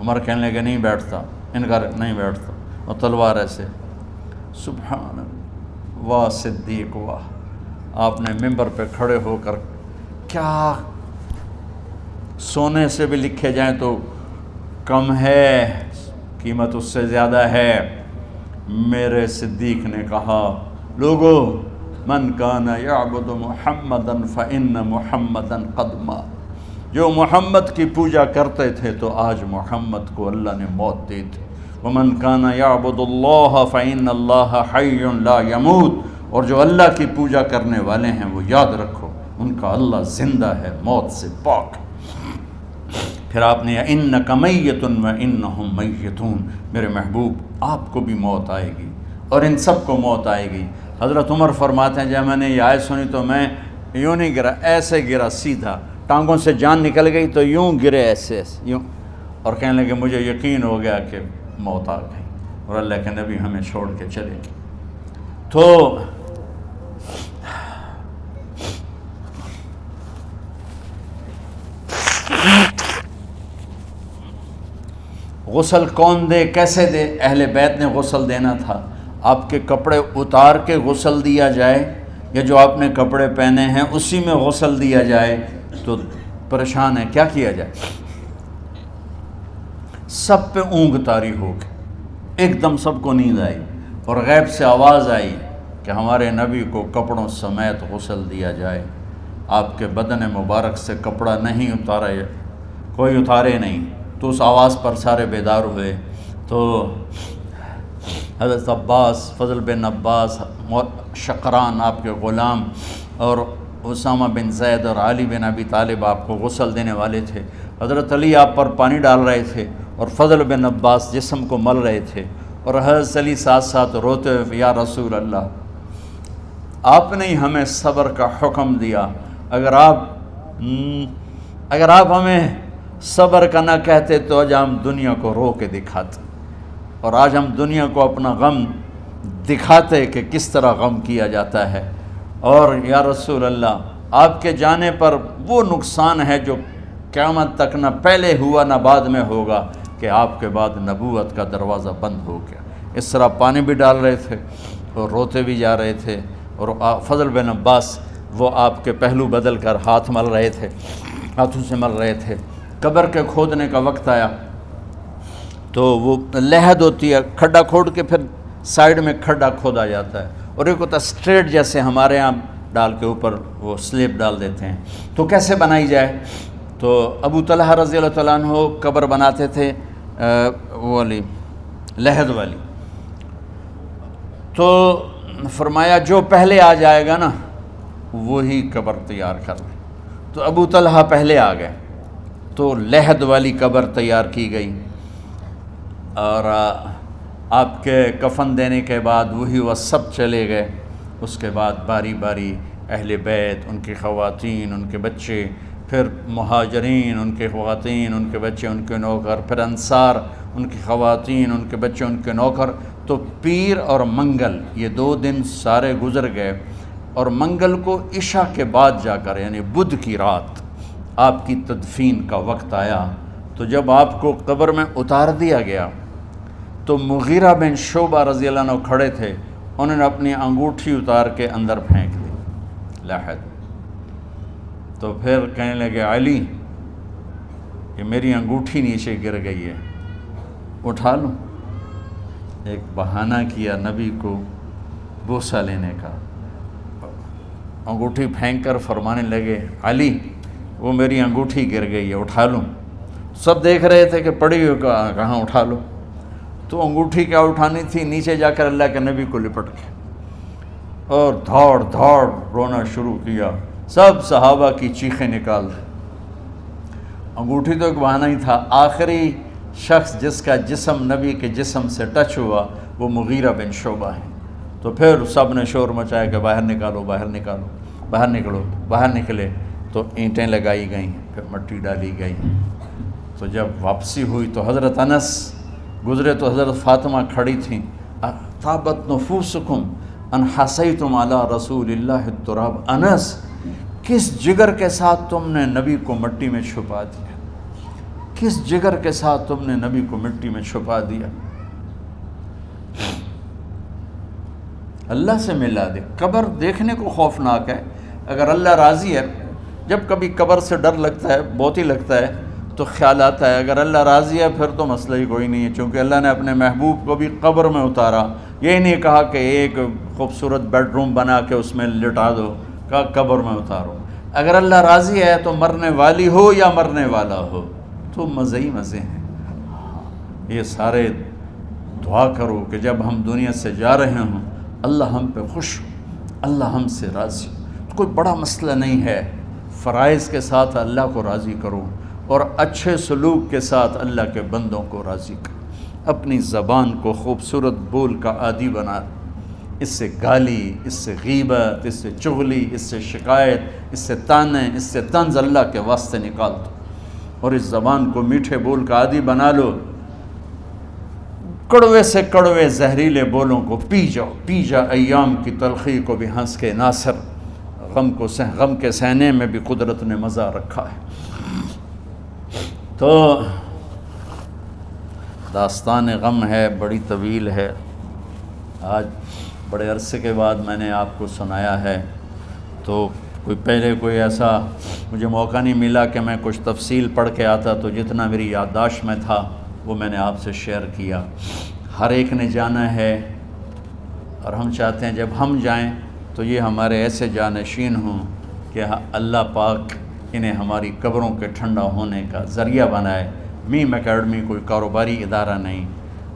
عمر کہنے لگے نہیں بیٹھتا، انکار نہیں بیٹھتا، اور تلوار ایسے، سبحان اللہ، واہ صدیق واہ۔ آپ نے ممبر پہ کھڑے ہو کر، کیا سونے سے بھی لکھے جائیں تو کم ہے، قیمت اس سے زیادہ ہے۔ میرے صدیق نے کہا لوگو من کان یعبد محمدا فإن محمدا قد مات، جو محمد کی پوجا کرتے تھے تو آج محمد کو اللہ نے موت دی تھی۔ ومن کان یعبد اللہ فإن اللہ حی لا یموت، اور جو اللہ کی پوجا کرنے والے ہیں وہ یاد رکھو ان کا اللہ زندہ ہے، موت سے پاک۔ پھر آپ نے انک میت وانہم میتون، میرے محبوب آپ کو بھی موت آئے گی اور ان سب کو موت آئے گی۔ حضرت عمر فرماتے ہیں جب میں نے یہ آیت سنی تو میں یوں نہیں گرا، ایسے گرا سیدھا، ٹانگوں سے جان نکل گئی تو یوں گرے ایسے یوں، اور کہنے لگے مجھے یقین ہو گیا کہ موت آ گئی اور اللہ کے نبی ہمیں چھوڑ کے چلے گئے۔ تو غسل کون دے، کیسے دے؟ اہل بیت نے غسل دینا تھا۔ آپ کے کپڑے اتار کے غسل دیا جائے یا جو آپ نے کپڑے پہنے ہیں اسی میں غسل دیا جائے؟ تو پریشان ہے، کیا کیا جائے؟ سب پہ اونگ طاری ہو گئی، ایک دم سب کو نیند آئی اور غیب سے آواز آئی کہ ہمارے نبی کو کپڑوں سمیت غسل دیا جائے۔ آپ کے بدن مبارک سے کپڑا نہیں اتارا، کوئی اتارے نہیں۔ تو اس آواز پر سارے بیدار ہوئے۔ تو حضرت عباس، فضل بن عباس، شقران آپ کے غلام، اور اسامہ بن زید اور علی بن ابی طالب آپ کو غسل دینے والے تھے۔ حضرت علی آپ پر پانی ڈال رہے تھے اور فضل بن عباس جسم کو مل رہے تھے، اور حضرت علی ساتھ ساتھ روتے ہوئے یا رسول اللہ آپ نے ہی ہمیں صبر کا حکم دیا، اگر آپ ہمیں صبر کا نہ کہتے تو آج ہم دنیا کو رو کے دکھاتے، اور آج ہم دنیا کو اپنا غم دکھاتے کہ کس طرح غم کیا جاتا ہے۔ اور یا رسول اللہ آپ کے جانے پر وہ نقصان ہے جو قیامت تک نہ پہلے ہوا نہ بعد میں ہوگا، کہ آپ کے بعد نبوت کا دروازہ بند ہو گیا۔ اس طرح پانی بھی ڈال رہے تھے اور روتے بھی جا رہے تھے، اور فضل بن عباس وہ آپ کے پہلو بدل کر ہاتھ مل رہے تھے، ہاتھوں سے مل رہے تھے۔ قبر کے کھودنے کا وقت آیا تو وہ لحد ہوتی ہے، کھڈا کھود کے پھر سائیڈ میں کھڈا کھودا جاتا ہے، اور ایک ہوتا اسٹریٹ جیسے ہمارے ہاں ڈال کے اوپر وہ سلیب ڈال دیتے ہیں۔ تو کیسے بنائی جائے؟ تو ابو طلحہ رضی اللہ تعالیٰ عنہ قبر بناتے تھے وہ والی لحد والی، تو فرمایا جو پہلے آ جائے گا نا وہی قبر تیار کر لیں۔ تو ابو طلحہ پہلے آ گئے، تو لحد والی قبر تیار کی گئی، اور آپ کے کفن دینے کے بعد وہی وہ سب چلے گئے۔ اس کے بعد باری باری اہل بیت، ان کی خواتین، ان کے بچے، پھر مہاجرین، ان کے خواتین، ان کے بچے، ان کے نوکر، پھر انصار، ان کی خواتین، ان کے بچے، ان کے نوکر۔ تو پیر اور منگل یہ 2 دن سارے گزر گئے، اور منگل کو عشاء کے بعد جا کر یعنی بدھ کی رات آپ کی تدفین کا وقت آیا۔ تو جب آپ کو قبر میں اتار دیا گیا تو مغیرہ بن شعبہ رضی اللہ عنہ کھڑے تھے، انہوں نے اپنی انگوٹھی اتار کے اندر پھینک دی لحد۔ تو پھر کہنے لگے علی کہ میری انگوٹھی نیچے گر گئی ہے، اٹھا لوں۔ ایک بہانہ کیا نبی کو بوسہ لینے کا، انگوٹھی پھینک کر فرمانے لگے علی وہ میری انگوٹھی گر گئی ہے، اٹھا لوں۔ سب دیکھ رہے تھے کہ پڑی ہوئی کہاں اٹھا لو۔ تو انگوٹھی کیا اٹھانی تھی، نیچے جا کر اللہ کے نبی کو لپٹ کے اور دھاڑ دھاڑ رونا شروع کیا۔ سب صحابہ کی چیخیں نکال دی۔ انگوٹھی تو ایک بہانہ ہی تھا۔ آخری شخص جس کا جسم نبی کے جسم سے ٹچ ہوا وہ مغیرہ بن شعبہ ہیں۔ تو پھر سب نے شور مچایا کہ باہر نکالو، باہر نکالو، باہر نکلو۔ باہر نکلے تو اینٹیں لگائی گئیں، پھر مٹی ڈالی گئی۔ تو جب واپسی ہوئی تو حضرت انس گزرے تو حضرت فاطمہ کھڑی تھیں۔ طابت نفوسکم ان حسیتم علی رسول اللہ التراب۔ انس کس جگر کے ساتھ تم نے نبی کو مٹی میں چھپا دیا، کس جگر کے ساتھ تم نے نبی کو مٹی میں چھپا دیا۔ اللہ سے ملا دے۔ قبر دیکھنے کو خوفناک ہے، اگر اللہ راضی ہے، جب کبھی قبر سے ڈر لگتا ہے، بہت ہی لگتا ہے، تو خیال آتا ہے اگر اللہ راضی ہے پھر تو مسئلہ ہی کوئی نہیں ہے، چونکہ اللہ نے اپنے محبوب کو بھی قبر میں اتارا۔ یہ نہیں کہا کہ ایک خوبصورت بیڈ روم بنا کے اس میں لٹا دو، کہا قبر میں اتارو۔ اگر اللہ راضی ہے تو مرنے والی ہو یا مرنے والا ہو تو مزے ہی مزے ہیں۔ یہ سارے دعا کرو کہ جب ہم دنیا سے جا رہے ہوں اللہ ہم پہ خوش ہو، اللہ ہم سے راضی ہو۔ کوئی بڑا مسئلہ نہیں ہے، فرائض کے ساتھ اللہ کو راضی کرو اور اچھے سلوک کے ساتھ اللہ کے بندوں کو راضی کرو۔ اپنی زبان کو خوبصورت بول کا عادی بنا، اس سے گالی، اس سے غیبت، اس سے چغلی، اس سے شکایت، اس سے تانے، اس سے طنز اللہ کے واسطے نکال دو، اور اس زبان کو میٹھے بول کا عادی بنا لو۔ کڑوے سے کڑوے زہریلے بولوں کو پی جاؤ، پی جا ایام کی تلخی کو بھی ہنس کے ناصر، غم کے سہنے میں بھی قدرت نے مزہ رکھا ہے۔ تو داستان غم ہے، بڑی طویل ہے، آج بڑے عرصے کے بعد میں نے آپ کو سنایا ہے، تو کوئی ایسا مجھے موقع نہیں ملا کہ میں کچھ تفصیل پڑھ کے آتا، تو جتنا میری یادداشت میں تھا وہ میں نے آپ سے شیئر کیا۔ ہر ایک نے جانا ہے، اور ہم چاہتے ہیں جب ہم جائیں تو یہ ہمارے ایسے جانشین ہوں کہ اللہ پاک انہیں ہماری قبروں کے ٹھنڈا ہونے کا ذریعہ بنائے۔ میم اکیڈمی کوئی کاروباری ادارہ نہیں،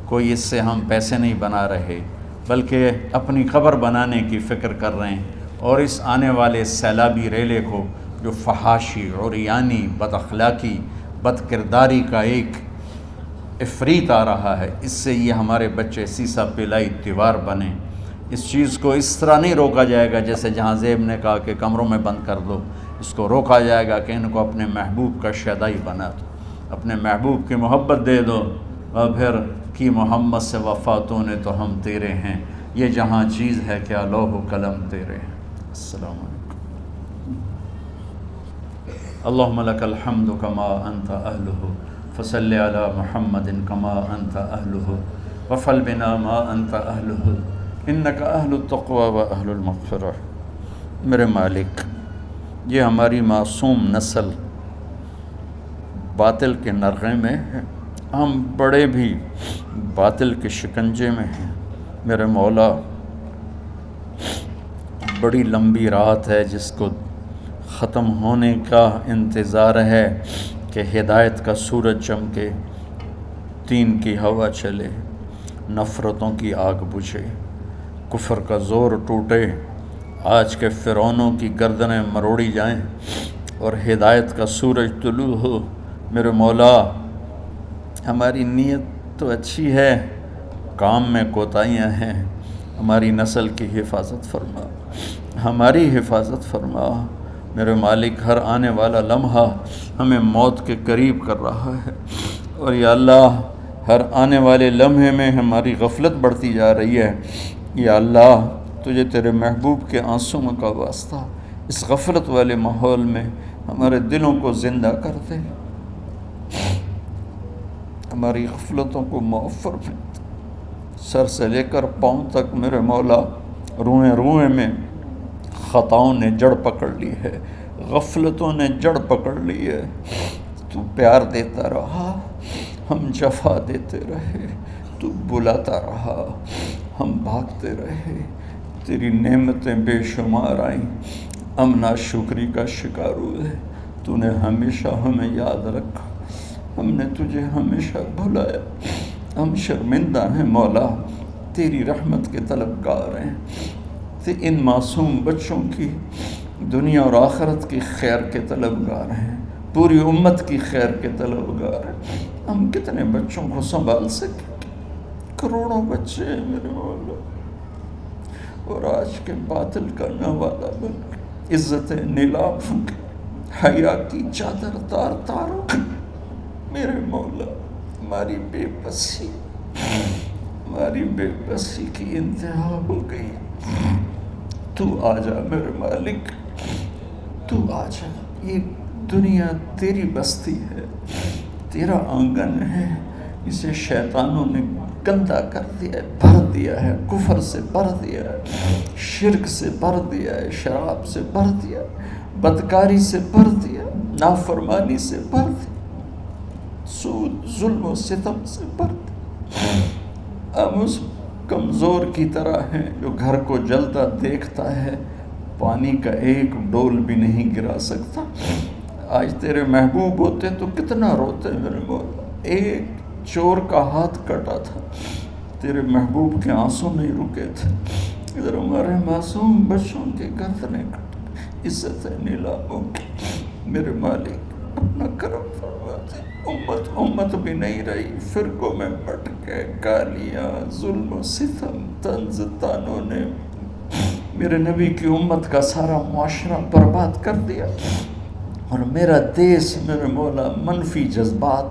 کوئی اس سے ہم پیسے نہیں بنا رہے، بلکہ اپنی قبر بنانے کی فکر کر رہے ہیں، اور اس آنے والے سیلابی ریلے کو جو فحاشی، عریانی، بد اخلاقی، بد کرداری کا ایک افریت آ رہا ہے، اس سے یہ ہمارے بچے سیسا پلائی دیوار بنیں۔ اس چیز کو اس طرح نہیں روکا جائے گا جیسے جہاں زیب نے کہا کہ کمروں میں بند کر دو، اس کو روکا جائے گا کہ ان کو اپنے محبوب کا شیدائی بنا دو، اپنے محبوب کی محبت دے دو، اور پھر کی محمد سے وفاتوں نے تو ہم تیرے ہیں، یہ جہاں چیز ہے کیا لوح و قلم تیرے ہیں۔ السلام علیکم۔ اللہم لک الحمد کما انت اہلہ فصل علی محمد کما انت اہلہ وفعل بنا ما انت اہلہ انک اہل التقوی و اہل المغفرہ۔ میرے مالک، یہ ہماری معصوم نسل باطل کے نرغے میں ہے، ہم بڑے بھی باطل کے شکنجے میں ہیں۔ میرے مولا، بڑی لمبی رات ہے جس کو ختم ہونے کا انتظار ہے کہ ہدایت کا سورج چمکے، دین کی ہوا چلے، نفرتوں کی آگ بجھے، کفر کا زور ٹوٹے، آج کے فرعونوں کی گردنیں مروڑی جائیں اور ہدایت کا سورج طلوع ہو۔ میرے مولا ہماری نیت تو اچھی ہے، کام میں کوتاہیاں ہیں، ہماری نسل کی حفاظت فرما، ہماری حفاظت فرما۔ میرے مالک ہر آنے والا لمحہ ہمیں موت کے قریب کر رہا ہے، اور یا اللہ ہر آنے والے لمحے میں ہماری غفلت بڑھتی جا رہی ہے۔ یا اللہ تجھے تیرے محبوب کے آنسوں کا واسطہ اس غفلت والے ماحول میں ہمارے دلوں کو زندہ کر دے، ہماری غفلتوں کو معاف فرما۔ سر سے لے کر پاؤں تک میرے مولا روئیں روئیں میں خطاؤں نے جڑ پکڑ لی ہے، غفلتوں نے جڑ پکڑ لی ہے۔ تو پیار دیتا رہا، ہم جفا دیتے رہے، تو بلاتا رہا، ہم بھاگتے رہے۔ تیری نعمتیں بے شمار آئیں، ہم ناشکری کا شکار ہوئے۔ تو نے ہمیشہ ہمیں یاد رکھا، ہم نے تجھے ہمیشہ بھلایا۔ ہم شرمندہ ہیں مولا، تیری رحمت کے طلبگار ہیں، ان معصوم بچوں کی دنیا اور آخرت کی خیر کے طلبگار ہیں، پوری امت کی خیر کے طلبگار ہیں۔ ہم کتنے بچوں کو سنبھال سکیں؟ کروڑوں بچے ہیں میرے مولا، اور آج کے باطل کا نوالا بن کے عزت نیلام کے حیا کی چادر تار تار ہو گئی۔ میرے مولا ہماری بے بسی کی انتہا ہو گئی۔ تو آجا میرے مالک، تو آجا۔ یہ دنیا تیری بستی ہے، تیرا آنگن ہے، اسے شیطانوں نے گندا کر دیا ہے، بھر دیا ہے، کفر سے بھر دیا ہے، شرک سے بھر دیا ہے، شراب سے بھر دیا ہے، بدکاری سے بھر دیا، نافرمانی سے بھر دیا، سود ظلم و ستم سے بھر دیا۔ ہم اس کمزور کی طرح ہیں جو گھر کو جلتا دیکھتا ہے، پانی کا ایک ڈول بھی نہیں گرا سکتا۔ آج تیرے محبوب ہوتے تو کتنا روتے میرے مولا۔ ایک چور کا ہاتھ کٹا تھا، تیرے محبوب کے آنسوں نہیں رکے تھے۔ ادھر ہمارے معصوم بچوں کے گردنیں کٹ، عزت نیلاموں کی۔ میرے مالک اپنا کرم فرما دے۔ امت بھی نہیں رہی، فرقوں میں بٹ گئے، گالیاں، ظلم و ستم، طنز تانوں نے میرے نبی کی امت کا سارا معاشرہ برباد کر دیا، اور میرا دیس میرے مولا منفی جذبات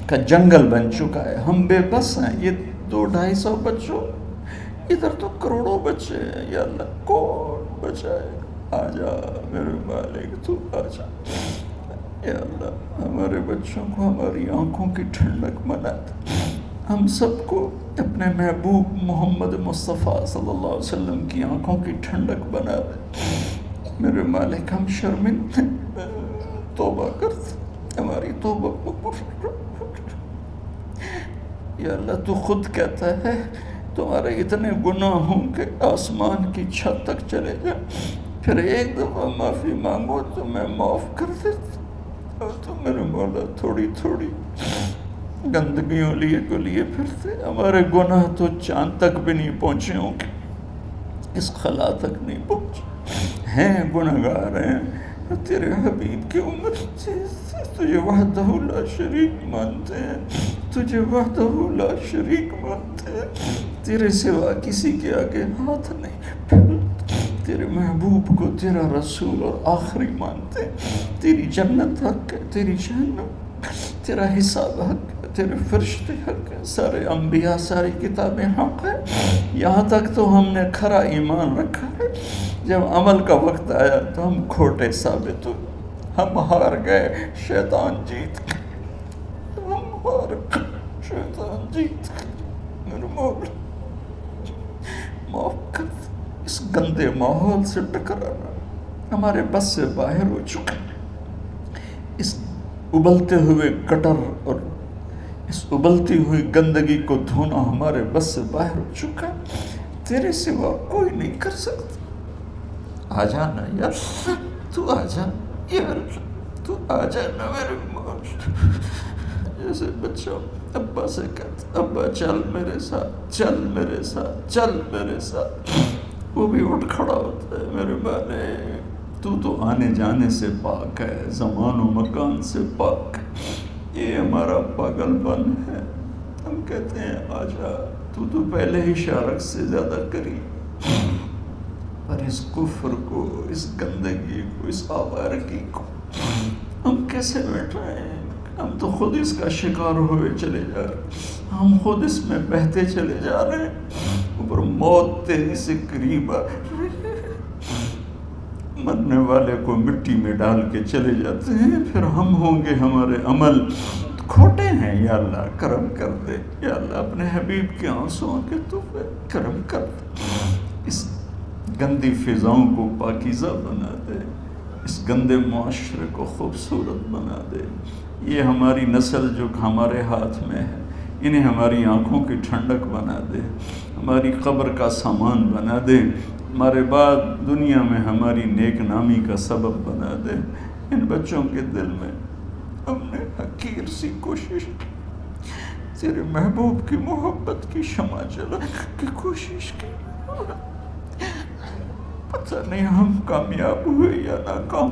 کا جنگل بن چکا ہے۔ ہم بے بس ہیں، یہ 200-250 بچوں، ادھر تو کروڑوں بچے ہیں۔ یا اللہ کون بچائے؟ آجا میرے مالک، تو آجا یا اللہ۔ ہمارے بچوں کو ہماری آنکھوں کی ٹھنڈک بنا دے، ہم سب کو اپنے محبوب محمد مصطفیٰ صلی اللہ علیہ وسلم کی آنکھوں کی ٹھنڈک بنا دے۔ میرے مالک ہم شرمندہ توبہ کرتے، ہماری توبہ قبول۔ یا اللہ تو خود کہتا ہے تمہارے اتنے گناہ ہوں کہ آسمان کی چھت تک چلے جائیں، پھر ایک دفعہ معافی مانگو تو میں معاف کر دیتا۔ اور تو میرے مولا تھوڑی تھوڑی گندگیوں لیے پھرتے، ہمارے گناہ تو چاند تک بھی نہیں پہنچے ہوں گے، اس خلا تک نہیں پہنچے ہیں، گنہگار ہیں، تیرے حبیب کی امت تجھے وحدہ لا شریک مانتے ہیں، تجھے وحدہ لا شریک مانتے ہیں، تیرے سوا کسی کے آگے ہاتھ نہیں پھیلتے، تیرے محبوب کو تیرا رسول اور آخری مانتے ہیں۔ تیری جنت حق ہے، تیری جہنم، تیرا حساب حق ہے، تیرے فرشتے حق ہے، سارے انبیاء ساری کتابیں حق ہے۔ یہاں تک تو ہم نے کھرا ایمان رکھا ہے، جب عمل کا وقت آیا تو ہم کھوٹے ثابت ہوئے، ہم ہار گئے، شیطان جیت گئے، ہم ہار گئے، شیطان جیت گئے۔ میرے مولا معاف کر دے، اس گندے ماحول سے ٹکرانا ہمارے بس سے باہر ہو چکا، اس ابلتے ہوئے گٹر اور اس ابلتی ہوئی گندگی کو دھونا ہمارے بس سے باہر ہو چکا، تیرے سوا کوئی نہیں کر سکتا۔ آ جانا یار، تو آ جا یار، تو آ جانا میرے مولا۔ جیسے بچہ ابا سے کہتا، ابا چل میرے ساتھ، چل میرے ساتھ، چل میرے ساتھ، وہ بھی اٹھ کھڑا ہوتا ہے، میرے مالک تو آنے جانے سے پاک ہے، زمان و مکان سے پاک ہے، یہ ہمارا پاگل پن ہے۔ ہم کہتے ہیں آجا، تو پہلے ہی شارک سے زیادہ قریب، پر اس کفر کو، اس گندگی کو، اس آوارگی کو ہم کیسے بیٹھائیں؟ ہم تو خود اس کا شکار ہوئے چلے جا رہے ہیں، ہم خود اس میں بہتے چلے جا رہے ہیں، اوپر موت تیزی سے قریب آ رہی ہے، مرنے والے کو مٹی میں ڈال کے چلے جاتے ہیں، پھر ہم ہوں گے ہمارے عمل کھوٹے ہیں۔ یا اللہ کرم کر دے، یا اللہ اپنے حبیب کے آنسوؤں کے تو کرم کر دے، اس گندی فضاؤں کو پاکیزہ بنا دے، اس گندے معاشرے کو خوبصورت بنا دے۔ یہ ہماری نسل جو ہمارے ہاتھ میں ہے، انہیں ہماری آنکھوں کی ٹھنڈک بنا دے، ہماری قبر کا سامان بنا دے، ہمارے بعد دنیا میں ہماری نیک نامی کا سبب بنا دے۔ ان بچوں کے دل میں ہم نے حقیر سی کوشش، تیرے محبوب کی محبت کی شمع جلا کی کوشش کی، پتہ نہیں ہم کامیاب ہوئے یا ناکام،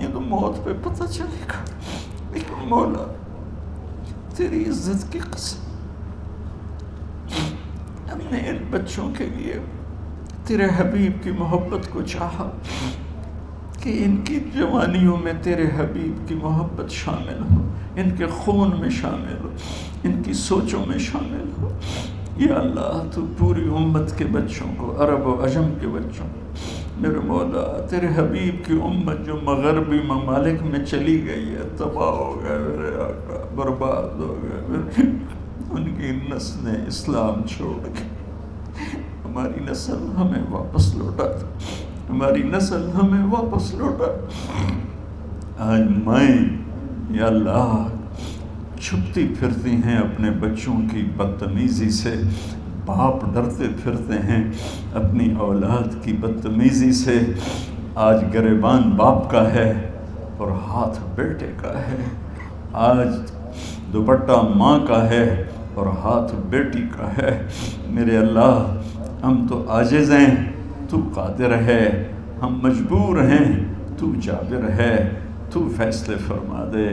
یہ تو موت پہ پتہ چلے گا، لیکن مولا تیری عزت کی قسم ہم نے ان بچوں کے لیے تیرے حبیب کی محبت کو چاہا کہ ان کی جوانیوں میں تیرے حبیب کی محبت شامل ہو، ان کے خون میں شامل ہو، ان کی سوچوں میں شامل ہو۔ یا اللہ تو پوری امت کے بچوں کو، عرب و عجم کے بچوں کو، میرے مولا تیرے حبیب کی امت جو مغربی ممالک میں چلی گئی ہے، تباہ ہو گئے میرے آقا، برباد ہو گئے، ان کی نسلیں اسلام چھوڑ کے، ہماری نسل ہمیں واپس لوٹا دے، ہماری نسل ہمیں واپس لوٹا۔ آج مائیں یا اللہ چھپتی پھرتی ہیں اپنے بچوں کی بدتمیزی سے، باپ ڈرتے پھرتے ہیں اپنی اولاد کی بدتمیزی سے۔ آج گریبان باپ کا ہے اور ہاتھ بیٹے کا ہے، آج دوپٹہ ماں کا ہے اور ہاتھ بیٹی کا ہے۔ میرے اللہ ہم تو عاجز ہیں، تو قادر ہے، ہم مجبور ہیں، تو جابر ہے، تو فیصلے فرما دے۔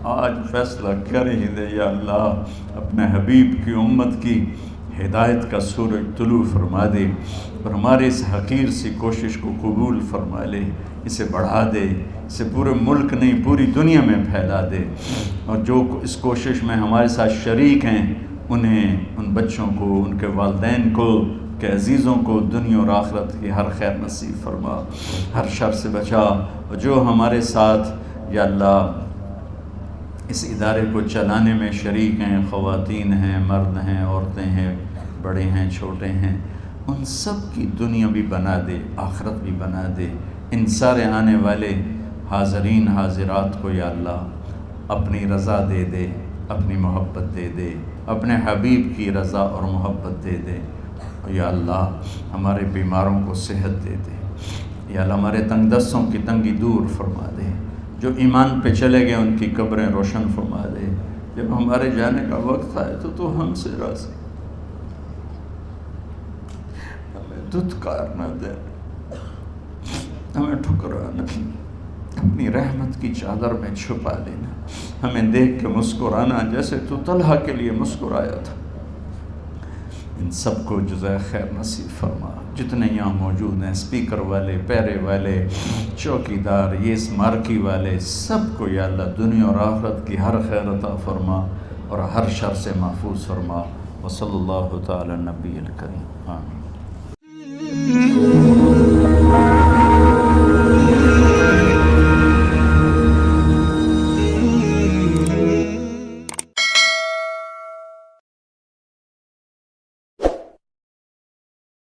آج فیصلہ کر ہی دے یا اللہ، اپنے حبیب کی امت کی ہدایت کا سورج طلوع فرما دے، اور ہمارے اس حقیر سی کوشش کو قبول فرما لے، اسے بڑھا دے، اسے پورے ملک نہیں پوری دنیا میں پھیلا دے، اور جو اس کوشش میں ہمارے ساتھ شریک ہیں انہیں، ان بچوں کو، ان کے والدین کو، کہ عزیزوں کو دنیا اور آخرت کی ہر خیر نصیب فرما، ہر شر سے بچا۔ اور جو ہمارے ساتھ یا اللہ اس ادارے کو چلانے میں شریک ہیں، خواتین ہیں، مرد ہیں، عورتیں ہیں، بڑے ہیں، چھوٹے ہیں، ان سب کی دنیا بھی بنا دے، آخرت بھی بنا دے۔ ان سارے آنے والے حاضرین حاضرات کو یا اللہ اپنی رضا دے دے، اپنی محبت دے دے، اپنے حبیب کی رضا اور محبت دے دے۔ یا اللہ ہمارے بیماروں کو صحت دے دے، یا اللہ ہمارے تنگ دستوں کی تنگی دور فرما دے، جو ایمان پہ چلے گئے ان کی قبریں روشن فرما دے۔ جب ہمارے جانے کا وقت آئے تو ہم سے راضی، ہمیں دھتکار نہ دے، ہمیں ٹھکرانا، اپنی رحمت کی چادر میں چھپا لینا، ہمیں دیکھ کے مسکرانا جیسے تو طلحہ کے لیے مسکرایا تھا۔ ان سب کو جزائے خیر نصیب فرما۔ جتنے یہاں موجود ہیں، اسپیکر والے، پیرے والے، چوکیدار، یہ اس مارکی والے، سب کو یا اللہ دنیا اور آخرت کی ہر خیر عطا فرما اور ہر شر سے محفوظ فرما۔ وصلی اللہ تعالی نبی الکریم، آمین۔